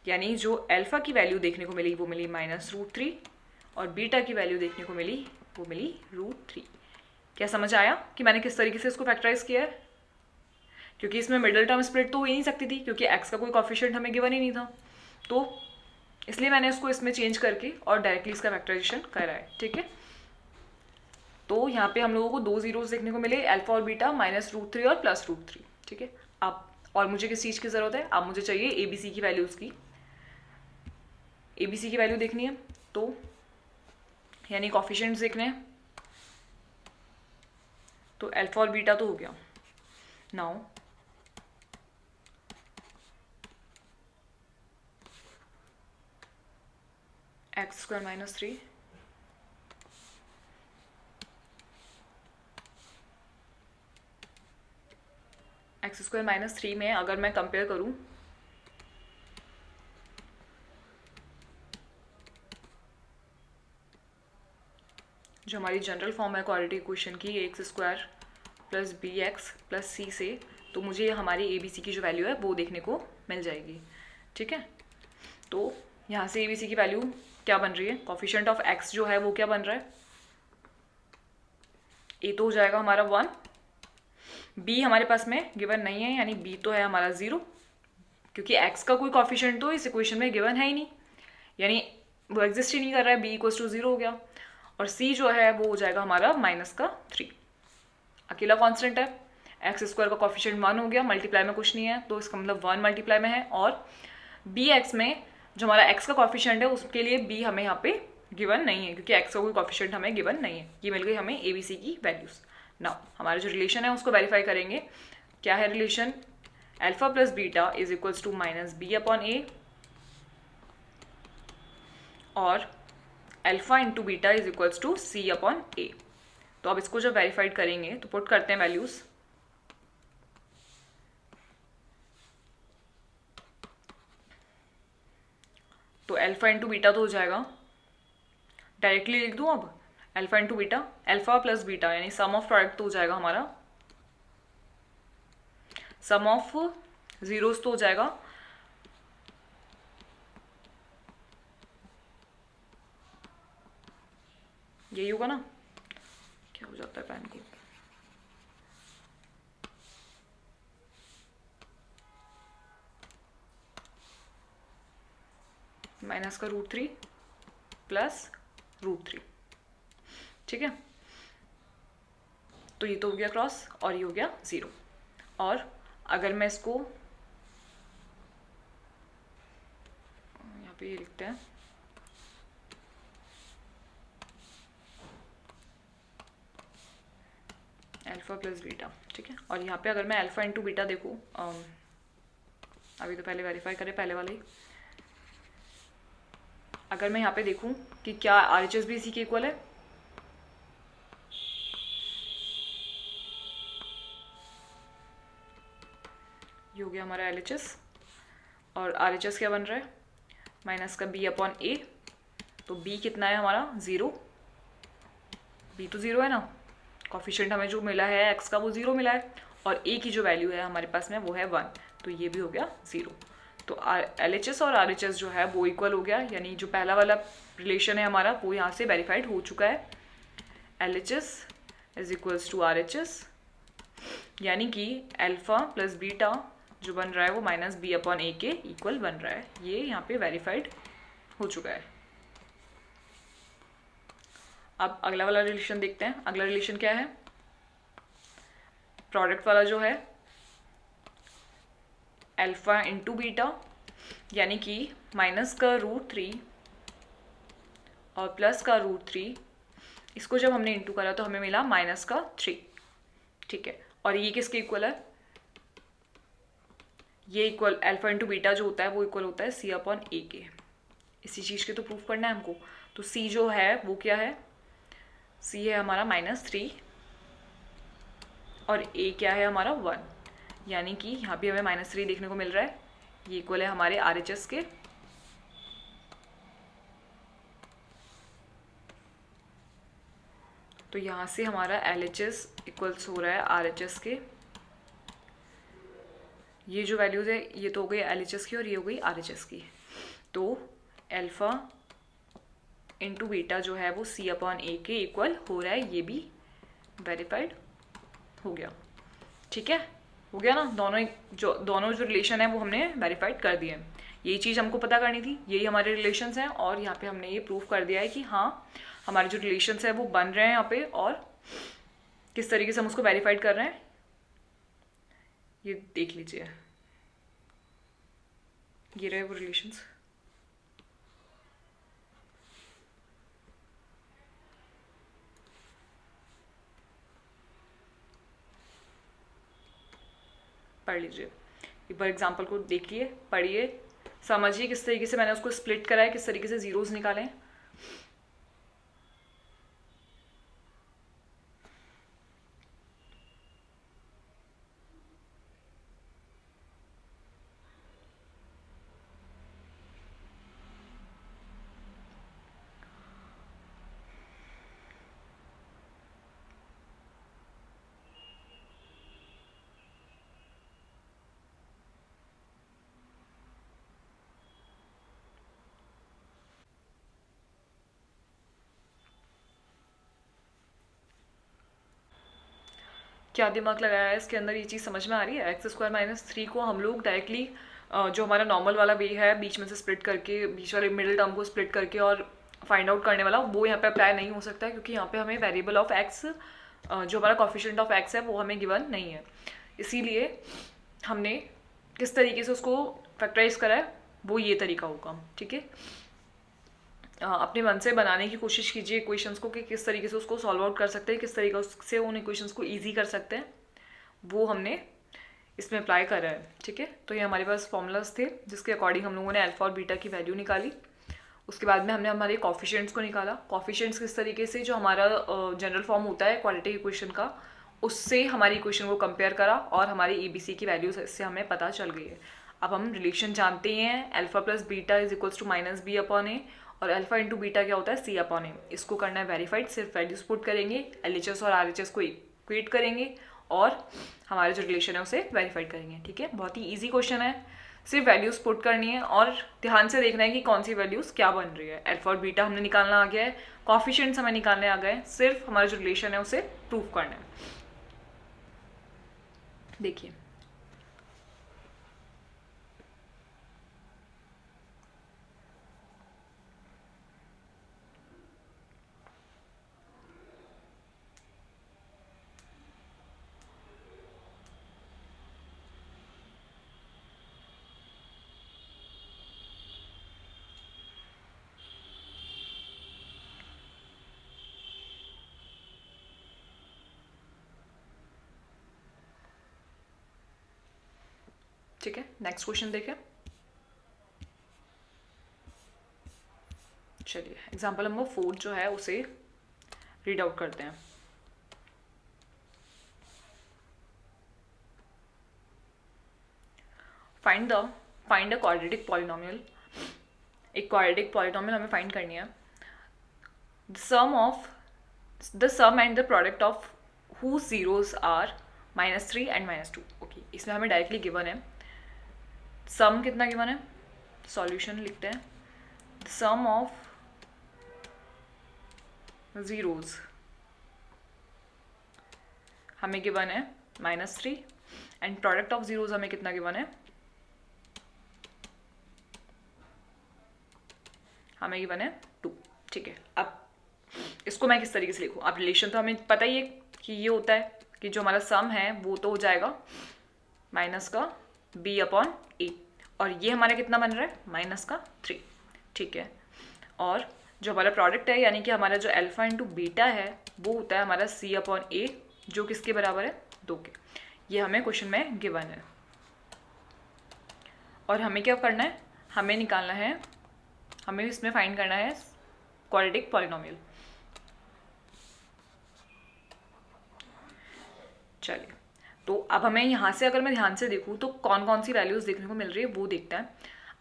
यानी जो अल्फ़ा की वैल्यू देखने को मिली वो मिली माइनस रूट थ्री और बीटा की वैल्यू देखने को मिली वो मिली रूट थ्री। क्या समझ आया कि मैंने किस तरीके से इसको फैक्टराइज किया है? क्योंकि इसमें मिडिल टर्म स्प्लिट तो हो ही नहीं सकती थी क्योंकि x का कोई कॉफिशिएंट हमें गिवन ही नहीं था, तो इसलिए मैंने इसको इसमें चेंज करके और डायरेक्टली इसका फैक्टराइजेशन करा है। ठीक है, तो यहाँ पे हम लोगों को दो जीरोस देखने को मिले, अल्फा और बीटा, माइनस रूट थ्री और प्लस रूट थ्री। ठीक है, अब और मुझे किस चीज़ की ज़रूरत है? अब मुझे चाहिए एबीसी की वैल्यूज़ की, एबीसी की वैल्यू देखनी है, तो यानी कॉफिशिएंट्स देखने हैं। तो अल्फा और बीटा तो हो गया। Now x square minus three x square minus three में अगर मैं कंपेयर करूं जो हमारी जनरल फॉर्म है क्वाड्रेटिक इक्वेशन की, x square plus b x plus c से, तो मुझे हमारी ए बी सी की जो वैल्यू है वो देखने को मिल जाएगी। ठीक है, तो यहाँ से ए बी सी की वैल्यू क्या बन रही है? कॉफिशिएंट ऑफ एक्स जो है वो क्या बन रहा है? ए तो हो जाएगा हमारा 1, बी हमारे पास में गिवन नहीं है यानी बी तो है हमारा 0, क्योंकि एक्स का कोई कॉफिशिएंट तो इस इक्वेशन में गिवन है ही नहीं, यानी वो एग्जिस्ट ही नहीं कर रहा है, बी इक्वल्स टू 0 हो गया। और सी जो है वो हो जाएगा हमारा माइनस का 3, अकेला कांस्टेंट है, एक्स स्क्वायर का कॉफिशिएंट 1 हो गया, मल्टीप्लाई में कुछ नहीं है तो इसका मतलब 1 मल्टीप्लाई में है, और बी एक्स में जो हमारा एक्स का कॉफिशिएंट है उसके लिए बी हमें यहाँ पे गिवन नहीं है क्योंकि एक्स का कोई कॉफिशिएंट हमें गिवन नहीं है। ये मिल गई हमें ए बी सी की वैल्यूज। नाउ हमारा जो रिलेशन है उसको वेरीफाई करेंगे। क्या है relation? Alpha plus beta is equals to minus b upon a और alpha into beta is equals to c upon a. तो अब इसको जब वेरीफाइड करेंगे तो पुट करते हैं वैल्यूज। तो अल्फा इंटू बीटा तो हो जाएगा, डायरेक्टली लिख दूं अब alpha into beta, alpha plus beta यानी सम ऑफ प्रोडक्ट तो हो जाएगा हमारा, सम ऑफ जीरोस तो हो जाएगा यही होगा ना, क्या हो जाता है पैन को, माइनस का root three plus root three. ठीक है, तो ये तो हो गया क्रॉस और ये हो गया 0। और अगर मैं इसको यहाँ पे ये लिखते हैं, अल्फा प्लस बीटा। ठीक है, और यहाँ पे अगर मैं अल्फा इंटू बीटा देखूँ, अभी तो पहले वेरीफाई करें पहले वाले ही, अगर मैं यहाँ पे देखूँ कि क्या आर एच एस भी इसी के इक्वल है, ये हो गया हमारा एल एच एस और आर एच एस क्या बन रहा है? माइनस का बी अपॉन ए। तो बी कितना है हमारा? 0, बी तो 0 है ना, कॉफिशिएंट हमें जो मिला है एक्स का वो 0 मिला है और ए की जो वैल्यू है हमारे पास में वो है 1, तो ये भी हो गया 0। तो एल एच एस और आर एच एस जो है वो इक्वल हो गया, यानी जो पहला वाला रिलेशन है हमारा वो यहाँ से वेरीफाइड हो चुका है। L H S is equals to R H S, यानी कि अल्फा प्लस बीटा जो बन रहा है वो माइनस बी अपॉन ए के इक्वल बन रहा है, ये यहाँ पे वेरीफाइड हो चुका है। अब अगला वाला रिलेशन देखते हैं। अगला रिलेशन क्या है? प्रोडक्ट वाला जो है अल्फा इंटू बीटा, यानी कि माइनस का रूट थ्री और प्लस का रूट थ्री, इसको जब हमने इंटू करा तो हमें मिला माइनस का 3। ठीक है, और ये किसके इक्वल है? ये इक्वल अल्फा इंटू बीटा जो होता है वो इक्वल होता है सी अपॉन ए के। इसी चीज़ के तो प्रूफ करना है हमको। तो सी जो है वो क्या है? सी है हमारा -3 और ए क्या है हमारा 1। यानी कि यहाँ भी हमें -3 देखने को मिल रहा है, ये इक्वल है हमारे RHS के। तो यहाँ से हमारा LHS इक्वल्स हो रहा है RHS के। ये जो वैल्यूज़ है ये तो हो गई LHS की और ये हो गई RHS की। तो अल्फ़ा इंटू बीटा जो है वो C/A के इक्वल हो रहा है, ये भी वेरीफाइड हो गया। ठीक है, हो गया ना, दोनों जो रिलेशन है वो हमने वेरीफाइड कर दिए। यही चीज़ हमको पता करनी थी, यही हमारे रिलेशंस हैं, और यहाँ पे हमने ये प्रूव कर दिया है कि हाँ हमारे जो रिलेशंस है वो बन रहे हैं यहाँ पे, और किस तरीके से हम उसको वेरीफाइड कर रहे हैं ये देख लीजिए। ये रहे वो रिलेशंस। पढ़ लीजिए एक बार, एग्जाम्पल को देखिए, पढ़िए, समझिए किस तरीके से मैंने उसको स्प्लिट करा है, किस तरीके से जीरोस निकाले हैं। क्या दिमाग लगाया है इसके अंदर, ये चीज़ समझ में आ रही है। x² - 3 को हम लोग डायरेक्टली जो हमारा नॉर्मल वाला वे है बीच में से स्प्लिट करके, बीच वाले मिडिल टर्म को स्प्लिट करके और फाइंड आउट करने वाला, वो यहाँ पे अप्लाई नहीं हो सकता, क्योंकि यहाँ पे हमें वेरिएबल ऑफ x, जो हमारा कॉफिशिएंट ऑफ x है वो हमें गिवन नहीं है। इसीलिए हमने किस तरीके से उसको फैक्टराइज करा है वो ये तरीका होगा। ठीक है, अपने मन से बनाने की कोशिश कीजिए इक्वेशंस को कि किस तरीके से उसको सॉल्व आउट कर सकते हैं, किस तरीके से उन इक्वेशंस को ईजी कर सकते हैं, वो हमने इसमें अप्लाई करा है। ठीक है, तो ये हमारे पास फॉर्मूलाज थे जिसके अकॉर्डिंग हम लोगों ने अल्फा और बीटा की वैल्यू निकाली। उसके बाद में हमने हमारे कॉफिशिएंट्स को निकाला। कॉफिशिएंट्स किस तरीके से, जो हमारा जनरल फॉर्म होता है क्वाड्रेटिक इक्वेशन का, उससे हमारी इक्वेशन को कंपेयर करा और हमारी ABC की वैल्यूज इससे हमें पता चल गई है। अब हम रिलेशन जानते हैं, alpha plus beta is equals to -B/A, और अल्फा इंटू बीटा क्या होता है C/A। इसको करना है वेरीफाइड, सिर्फ वैल्यूज पुट करेंगे, LHS और RHS को इक्वेट करेंगे और हमारे जो रिलेशन है उसे वेरीफाइड करेंगे। ठीक है, बहुत ही ईजी क्वेश्चन है, सिर्फ वैल्यूज पुट करनी है और ध्यान से देखना है कि कौन सी वैल्यूज क्या बन रही है। अल्फा और बीटा हमने निकालना आ गया है, कॉफिशिएंट्स हमें निकालने आ गए, सिर्फ हमारा जो रिलेशन है उसे प्रूव करना है। देखिए ठीक है, नेक्स्ट क्वेश्चन देखें। चलिए एग्जाम्पल नंबर 4 जो है उसे रीड आउट करते हैं। Find a quadratic polynomial. एक क्वाड्रेटिक पॉलिनोमियल हमें फाइंड करनी है। The sum and the product of whose zeros are -3 and -2। Okay, इसमें हमें डायरेक्टली गिवन है सम कितना गिवन है, सॉल्यूशन लिखते हैं। सम ऑफ जीरोज हमें गिवन है -3 एंड प्रोडक्ट ऑफ जीरोज हमें कितना गिवन है, हमें गिवन है 2। ठीक है, अब इसको मैं किस तरीके से लिखूँ। अब रिलेशन तो हमें पता ही है कि ये होता है कि जो हमारा सम है वो तो हो जाएगा -B/A, और ये हमारा कितना बन रहा है -3। ठीक है, और जो हमारा प्रोडक्ट है यानी कि हमारा जो अल्फा इंटू बीटा है वो होता है हमारा C/A, जो किसके बराबर है 2 के। ये हमें क्वेश्चन में गिवन है और हमें क्या करना है, हमें निकालना है, हमें इसमें फाइंड करना है क्वाड्रेटिक पॉलिनोमियल। चलिए, तो अब हमें यहाँ से अगर मैं ध्यान से देखूँ तो कौन कौन सी वैल्यूज़ देखने को मिल रही है वो देखते हैं।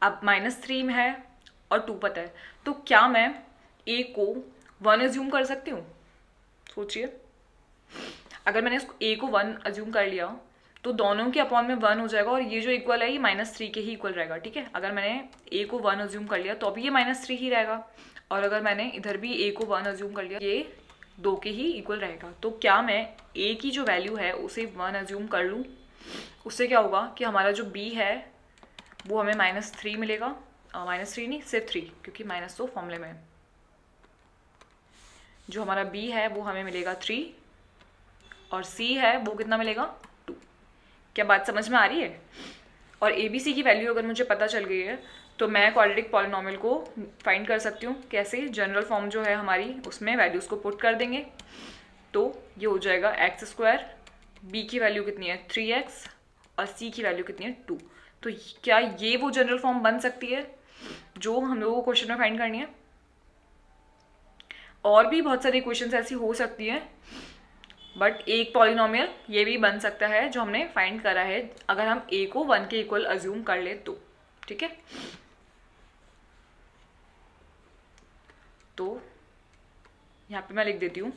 अब -3 में है और 2 पता है, तो क्या मैं a को 1 एज्यूम कर सकती हूँ? सोचिए, अगर मैंने इसको a को 1 एज्यूम कर लिया तो दोनों के अपॉन में 1 हो जाएगा और ये जो इक्वल है ये -3 के ही इक्वल रहेगा, ठीक है। अगर मैंने a को 1 एज्यूम कर लिया तो अभी ये -3 ही रहेगा, और अगर मैंने इधर भी a को 1 एज्यूम कर लिया ये 2 के ही इक्वल रहेगा। तो क्या मैं a की जो वैल्यू है उसे 1 एज्यूम कर लूँ? उससे क्या होगा कि हमारा जो b है वो हमें -3 मिलेगा, -3 नहीं सिर्फ 3, क्योंकि माइनस तो फॉर्मूले में है। जो हमारा b है वो हमें मिलेगा 3 और c है वो कितना मिलेगा 2। क्या बात समझ में आ रही है? और a b c की वैल्यू अगर मुझे पता चल गई है तो मैं क्वाड्रेटिक पॉलिनॉमियल को फाइंड कर सकती हूँ। कैसे? जनरल फॉर्म जो है हमारी उसमें वैल्यूज़ को पुट कर देंगे तो ये हो जाएगा x², b की वैल्यू कितनी है 3x और c की वैल्यू कितनी है 2। तो क्या ये वो जनरल फॉर्म बन सकती है जो हम लोगों को क्वेश्चन में फाइंड करनी है? और भी बहुत सारी क्वेश्चंस ऐसी हो सकती हैं, बट एक पॉलिनॉमियल ये भी बन सकता है जो हमने फाइंड करा है अगर हम a को 1 के इक्वल अज्यूम कर ले तो, ठीक है। तो यहाँ पे मैं लिख देती हूँ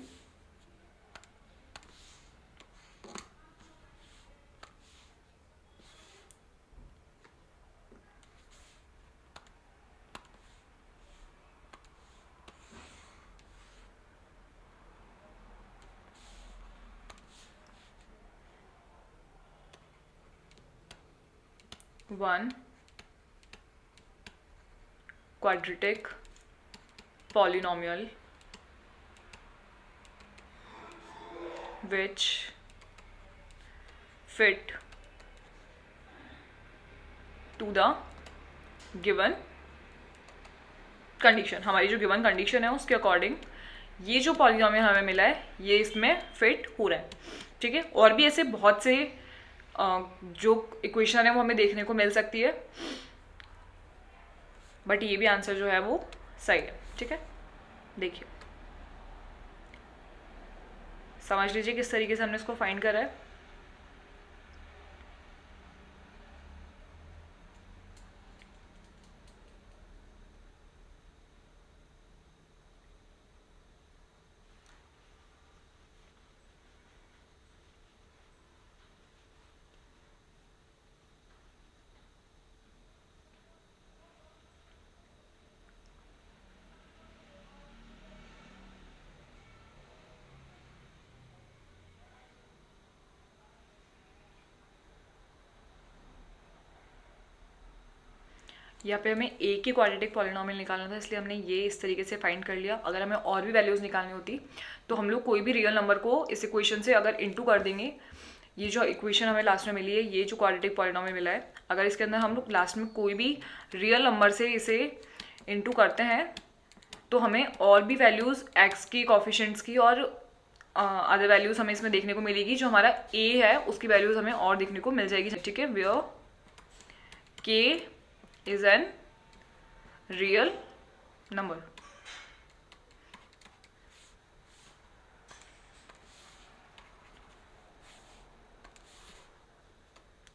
one quadratic polynomial which fit to the given condition. हमारी जो गिवन कंडीशन है उसके अकॉर्डिंग ये जो पॉलिनॉमियल हमें मिला है ये इसमें फिट हो रहा है, ठीक है। और भी ऐसे बहुत से जो इक्वेशन है वो हमें देखने को मिल सकती है, बट ये भी आंसर जो है वो सही है, ठीक है। देखिए, समझ लीजिए किस तरीके से हमने इसको फाइंड करा है। यहाँ पे हमें a की क्वाड्रेटिक पॉलिनॉमियल निकालना था, इसलिए हमने ये इस तरीके से फाइंड कर लिया। अगर हमें और भी वैल्यूज़ निकालनी होती तो हम लोग कोई भी रियल नंबर को इस इक्वेशन से अगर इनटू कर देंगे, ये जो इक्वेशन हमें लास्ट में मिली है, ये जो क्वाड्रेटिक पॉलिनॉमियल मिला है, अगर इसके अंदर हम लोग लास्ट में कोई भी रियल नंबर से इसे इनटू करते हैं तो हमें और भी वैल्यूज़ x की कोफिशिएंट्स की और अदर वैल्यूज़ हमें इसमें देखने को मिलेगी। जो हमारा a है उसकी वैल्यूज़ हमें और देखने को मिल जाएगी, ठीक है। Where k is an real number।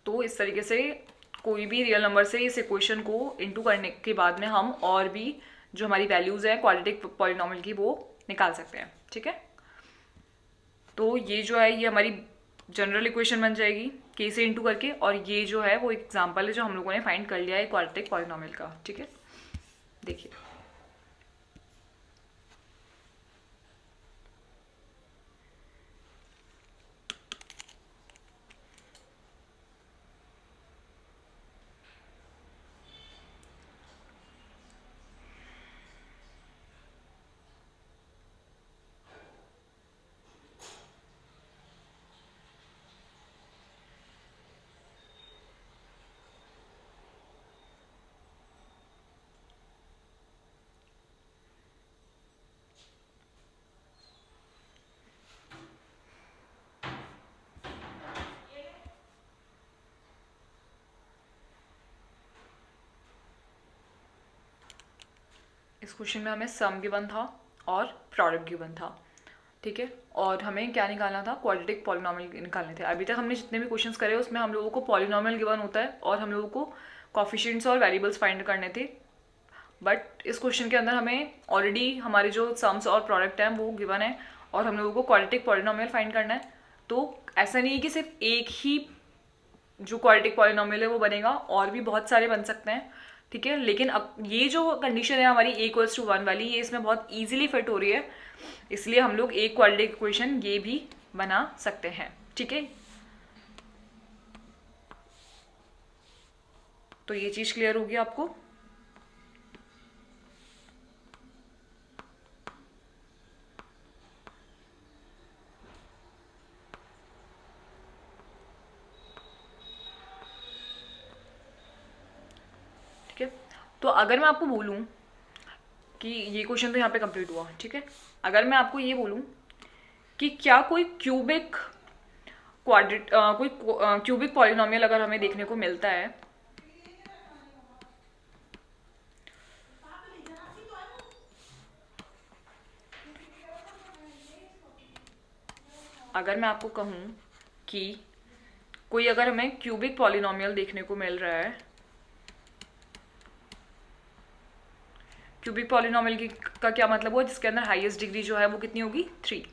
तो इस तरीके से कोई भी रियल नंबर से इस इक्वेशन को इनटू करने के बाद में हम और भी जो हमारी वैल्यूज़ है क्वाड्रेटिक पॉलिनॉमियल की वो निकाल सकते हैं, ठीक है। तो ये जो है ये हमारी जनरल इक्वेशन बन जाएगी k से इंटू करके, और ये जो है वो एग्जांपल है जो हम लोगों ने फाइंड कर लिया है क्वाड्रेटिक पॉलिनॉमियल का, ठीक है। देखिए, इस क्वेश्चन में हमें सम गिवन था और प्रोडक्ट गिवन था। ठीक है, और हमें क्या निकालना था, क्वाड्रेटिक पॉलिनोमियल निकालने थे। अभी तक हमने जितने भी क्वेश्चंस करे उसमें हम लोगों को पॉलिनोमियल गिवन होता है और हम लोगों को कॉफिशिएंट्स और वेरिएबल्स फाइंड करने थे, बट इस क्वेश्चन के अंदर हमें ऑलरेडी हमारे जो सम्स और प्रोडक्ट हैं वो गिवन है और हम लोगों को क्वाड्रेटिक पॉलिनोमियल फाइंड करना है। तो ऐसा नहीं है कि सिर्फ एक ही जो क्वाड्रेटिक पॉलिनोमियल है वो बनेगा, और भी बहुत सारे बन सकते हैं, ठीक है। लेकिन अब ये जो कंडीशन है हमारी a=1 वाली, ये इसमें बहुत इजीली फिट हो रही है, इसलिए हम लोग एक क्वाड्रेटिक इक्वेशन ये भी बना सकते हैं, ठीक है। तो ये चीज क्लियर होगी आपको। ठीक है, तो अगर मैं आपको बोलूं कि ये क्वेश्चन तो यहाँ पे कंप्लीट हुआ, ठीक है। अगर मैं आपको ये बोलूं कि क्या कोई क्यूबिक कोई क्यूबिक पॉलिनोमियल अगर हमें देखने को मिलता है, अगर मैं आपको कहूं कि कोई अगर हमें क्यूबिक पॉलिनोमियल देखने को मिल रहा है, क्यूबिक पॉलिनोमियल का क्या मतलब हुआ, जिसके अंदर हाईएस्ट डिग्री जो है वो कितनी होगी, 3।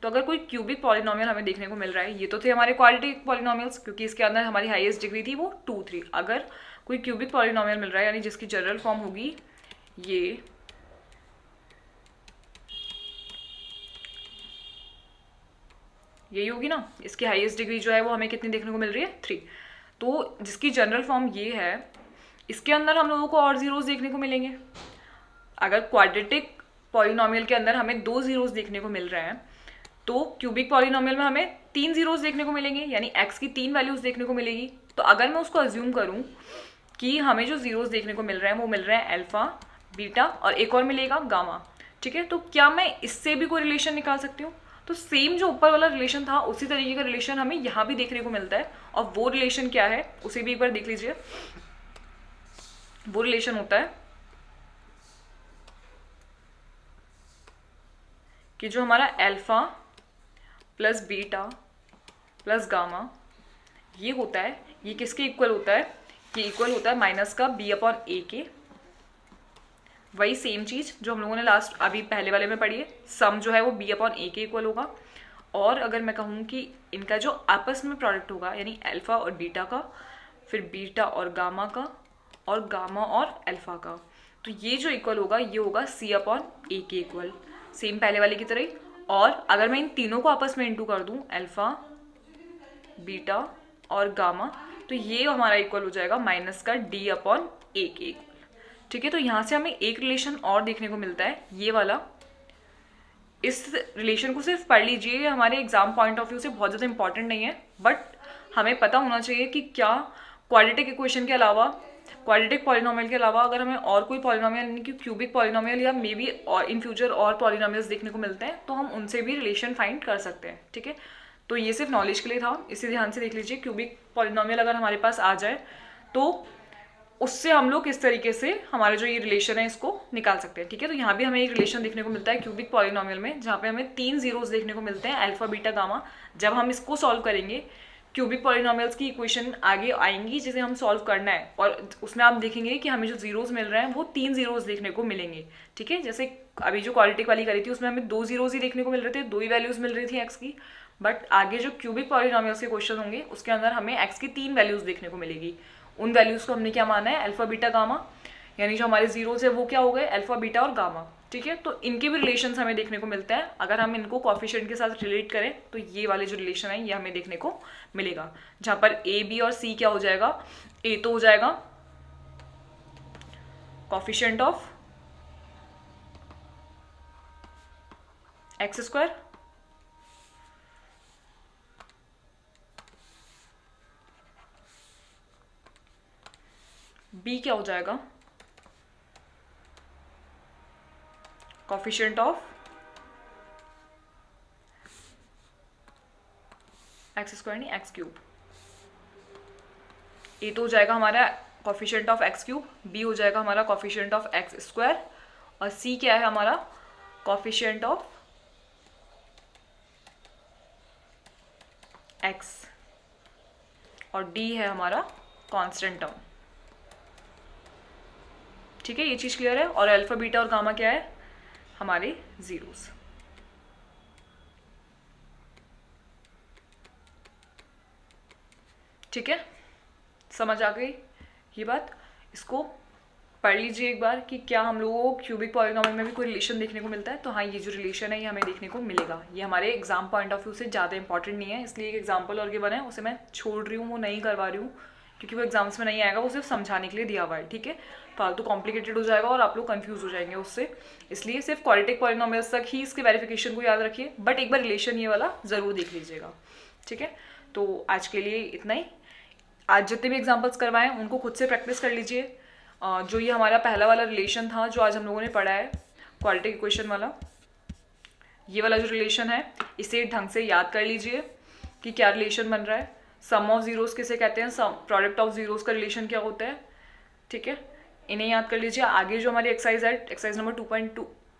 तो अगर कोई क्यूबिक पॉलिनोमियल हमें देखने को मिल रहा है, ये तो थे हमारे क्वाड्रेटिक पॉलिनोमियल्स क्योंकि इसके अंदर हमारी हाईएस्ट डिग्री थी वो 2, 3। अगर कोई क्यूबिक पॉलिनोमियल मिल रहा है यानी जिसकी जनरल फॉर्म होगी ये यही होगी ना, इसकी हाईएस्ट डिग्री जो है वो हमें कितनी देखने को मिल रही है, 3। तो जिसकी जनरल फॉर्म ये है, इसके अंदर हम लोगों को और जीरोस देखने को मिलेंगे। अगर क्वाड्रेटिक पॉलिनोमियल के अंदर हमें 2 जीरोस देखने को मिल रहे हैं, तो क्यूबिक पॉलिनोमियल में हमें 3 जीरोस देखने को मिलेंगे, यानी x की 3 वैल्यूज देखने को मिलेगी। तो अगर मैं उसको अज्यूम करूं कि हमें जो जीरोस देखने को मिल रहे हैं वो मिल रहे हैं अल्फा, बीटा और एक और मिलेगा गामा, ठीक है। तो क्या मैं इससे भी कोई रिलेशन निकाल सकती हूँ? तो सेम जो ऊपर वाला रिलेशन था उसी तरीके का रिलेशन हमें यहाँ भी देखने को मिलता है, और वो रिलेशन क्या है उसे भी एक बार देख लीजिए। वो रिलेशन होता है कि जो हमारा alpha plus beta plus gamma ये होता है, ये किसके इक्वल होता है, ये इक्वल होता है माइनस का b/a के। वही सेम चीज जो हम लोगों ने लास्ट अभी पहले वाले में पढ़ी है, सम जो है वो b/a के इक्वल होगा। और अगर मैं कहूँ कि इनका जो आपस में प्रोडक्ट होगा यानी अल्फा और बीटा का, फिर बीटा और गामा का, और गामा और अल्फा का, तो ये जो इक्वल होगा ये होगा c/a के इक्वल, सेम पहले वाले की तरह ही। और अगर मैं इन तीनों को आपस में इंटू कर दूं, अल्फा, बीटा और गामा, तो ये हमारा इक्वल हो जाएगा माइनस का d/a के इक्वल, ठीक है। तो यहाँ से हमें एक रिलेशन और देखने को मिलता है, ये वाला। इस रिलेशन को सिर्फ पढ़ लीजिए, ये हमारे एग्जाम पॉइंट ऑफ व्यू से बहुत ज़्यादा इंपॉर्टेंट नहीं है, बट हमें पता होना चाहिए कि क्या क्वाड्रेटिक इक्वेशन के अलावा, क्वाड्रेटिक पॉलिनोमियल के अलावा अगर हमें और कोई पॉलिनोमियल यानी कि क्यूबिक पॉलिनोमियल या मे बी और इन फ्यूचर और पॉलिनोमियल्स देखने को मिलते हैं तो हम उनसे भी रिलेशन फाइंड कर सकते हैं, ठीक है। तो ये सिर्फ नॉलेज के लिए था, इसे ध्यान से देख लीजिए। क्यूबिक पॉलिनोमियल अगर हमारे पास आ जाए तो उससे हम लोग इस तरीके से हमारे जो ये रिलेशन है इसको निकाल सकते हैं, ठीक है। तो यहाँ भी हमें एक रिलेशन देखने को मिलता है क्यूबिक पॉलिनोमियल में, जहाँ पे हमें 3 जीरोस देखने को मिलते हैं, अल्फा, बीटा, गामा। जब हम इसको सॉल्व करेंगे, क्यूबिक पॉलिनोमियल्स की इक्वेशन आगे आएंगी जिसे हम सॉल्व करना है, और उसमें आप देखेंगे कि हमें जो जीरोस मिल रहे हैं वो 3 जीरोस देखने को मिलेंगे, ठीक है। जैसे अभी जो क्वाड्रेटिक वाली करी थी उसमें हमें 2 जीरोस ही देखने को मिल रहे थे, 2 ही वैल्यूज मिल रही थी एक्स की, बट आगे जो क्यूबिक पॉलिनोमियल्स के क्वेश्चन होंगे उसके अंदर हमें एक्स की 3 वैल्यूज देखने को मिलेगी। उन वैल्यूज को हमने क्या माना है, अल्फा, बीटा, गामा, यानी जो हमारे जीरोस है वो क्या हो गए, अल्फा, बीटा और गामा, ठीक है। तो इनके भी रिलेशंस हमें देखने को मिलते हैं। अगर हम इनको कोएफिशिएंट के साथ रिलेट करें तो ये वाले जो रिलेशन है ये हमें देखने को मिलेगा, जहां पर ए, बी और सी क्या हो जाएगा, ए तो हो जाएगा coefficient of x square, B क्या हो जाएगा, कोएफिशिएंट ऑफ एक्स स्क्वायर नहीं एक्स क्यूब। ए तो हो जाएगा हमारा coefficient of x cube, B हो जाएगा हमारा कोएफिशिएंट ऑफ एक्स स्क्वायर, और सी क्या है हमारा कोएफिशिएंट ऑफ x और d है हमारा कांस्टेंट टर्म। ठीक है, ये चीज़ क्लियर है। और अल्फा बीटा और गामा क्या है, हमारे जीरोस। ठीक है, समझ आ गई ये बात। इसको पढ़ लीजिए एक बार कि क्या हम लोगों को क्यूबिक पॉलिनॉमियल में भी कोई रिलेशन देखने को मिलता है। तो हाँ, ये जो रिलेशन है ये हमें देखने को मिलेगा। ये हमारे एग्जाम पॉइंट ऑफ व्यू से ज़्यादा इंपॉर्टेंट नहीं है, इसलिए एक एग्जाम्पल और गिवन है, उसे मैं छोड़ रही हूँ, वो नहीं करवा रही हूँ क्योंकि वो एग्जाम्स में नहीं आएगा, वो सिर्फ समझाने के लिए दिया हुआ है। ठीक है, फालतू कॉम्प्लिकेटेड हो जाएगा और आप लोग कंफ्यूज हो जाएंगे उससे, इसलिए सिर्फ क्वाड्रेटिक पॉलिनॉमियल्स तक ही इसके वेरिफिकेशन को याद रखिए, बट एक बार रिलेशन ये वाला ज़रूर देख लीजिएगा। ठीक है, तो आज के लिए इतना ही। आज जितने भी एग्जाम्पल्स करवाएं उनको खुद से प्रैक्टिस कर लीजिए। जो ये हमारा पहला वाला रिलेशन था जो आज हम लोगों ने पढ़ा है, क्वाड्रेटिक इक्वेशन वाला, ये वाला जो रिलेशन है इसे ढंग से याद कर लीजिए कि क्या रिलेशन बन रहा है। सम ऑफ जीरोस किसे कहते हैं, सम प्रोडक्ट ऑफ जीरोस का रिलेशन क्या होता है। ठीक है, इन्हें याद कर लीजिए। आगे जो हमारी एक्सरसाइज है, एक्सरसाइज नंबर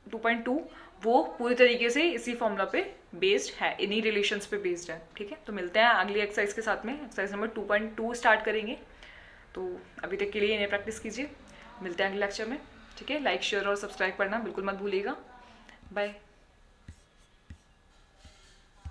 2.2, वो पूरी तरीके से इसी फॉर्मूला पे बेस्ड है, इन्हीं रिलेशंस पे बेस्ड है। ठीक है, तो मिलते हैं अगली एक्सरसाइज के साथ में। एक्सरसाइज नंबर 2.2 स्टार्ट करेंगे, तो अभी तक के लिए इन्हें प्रैक्टिस कीजिए। मिलते हैं अगले लेक्चर में। ठीक है, लाइक शेयर और सब्सक्राइब करना बिल्कुल मत भूलिएगा। बाय।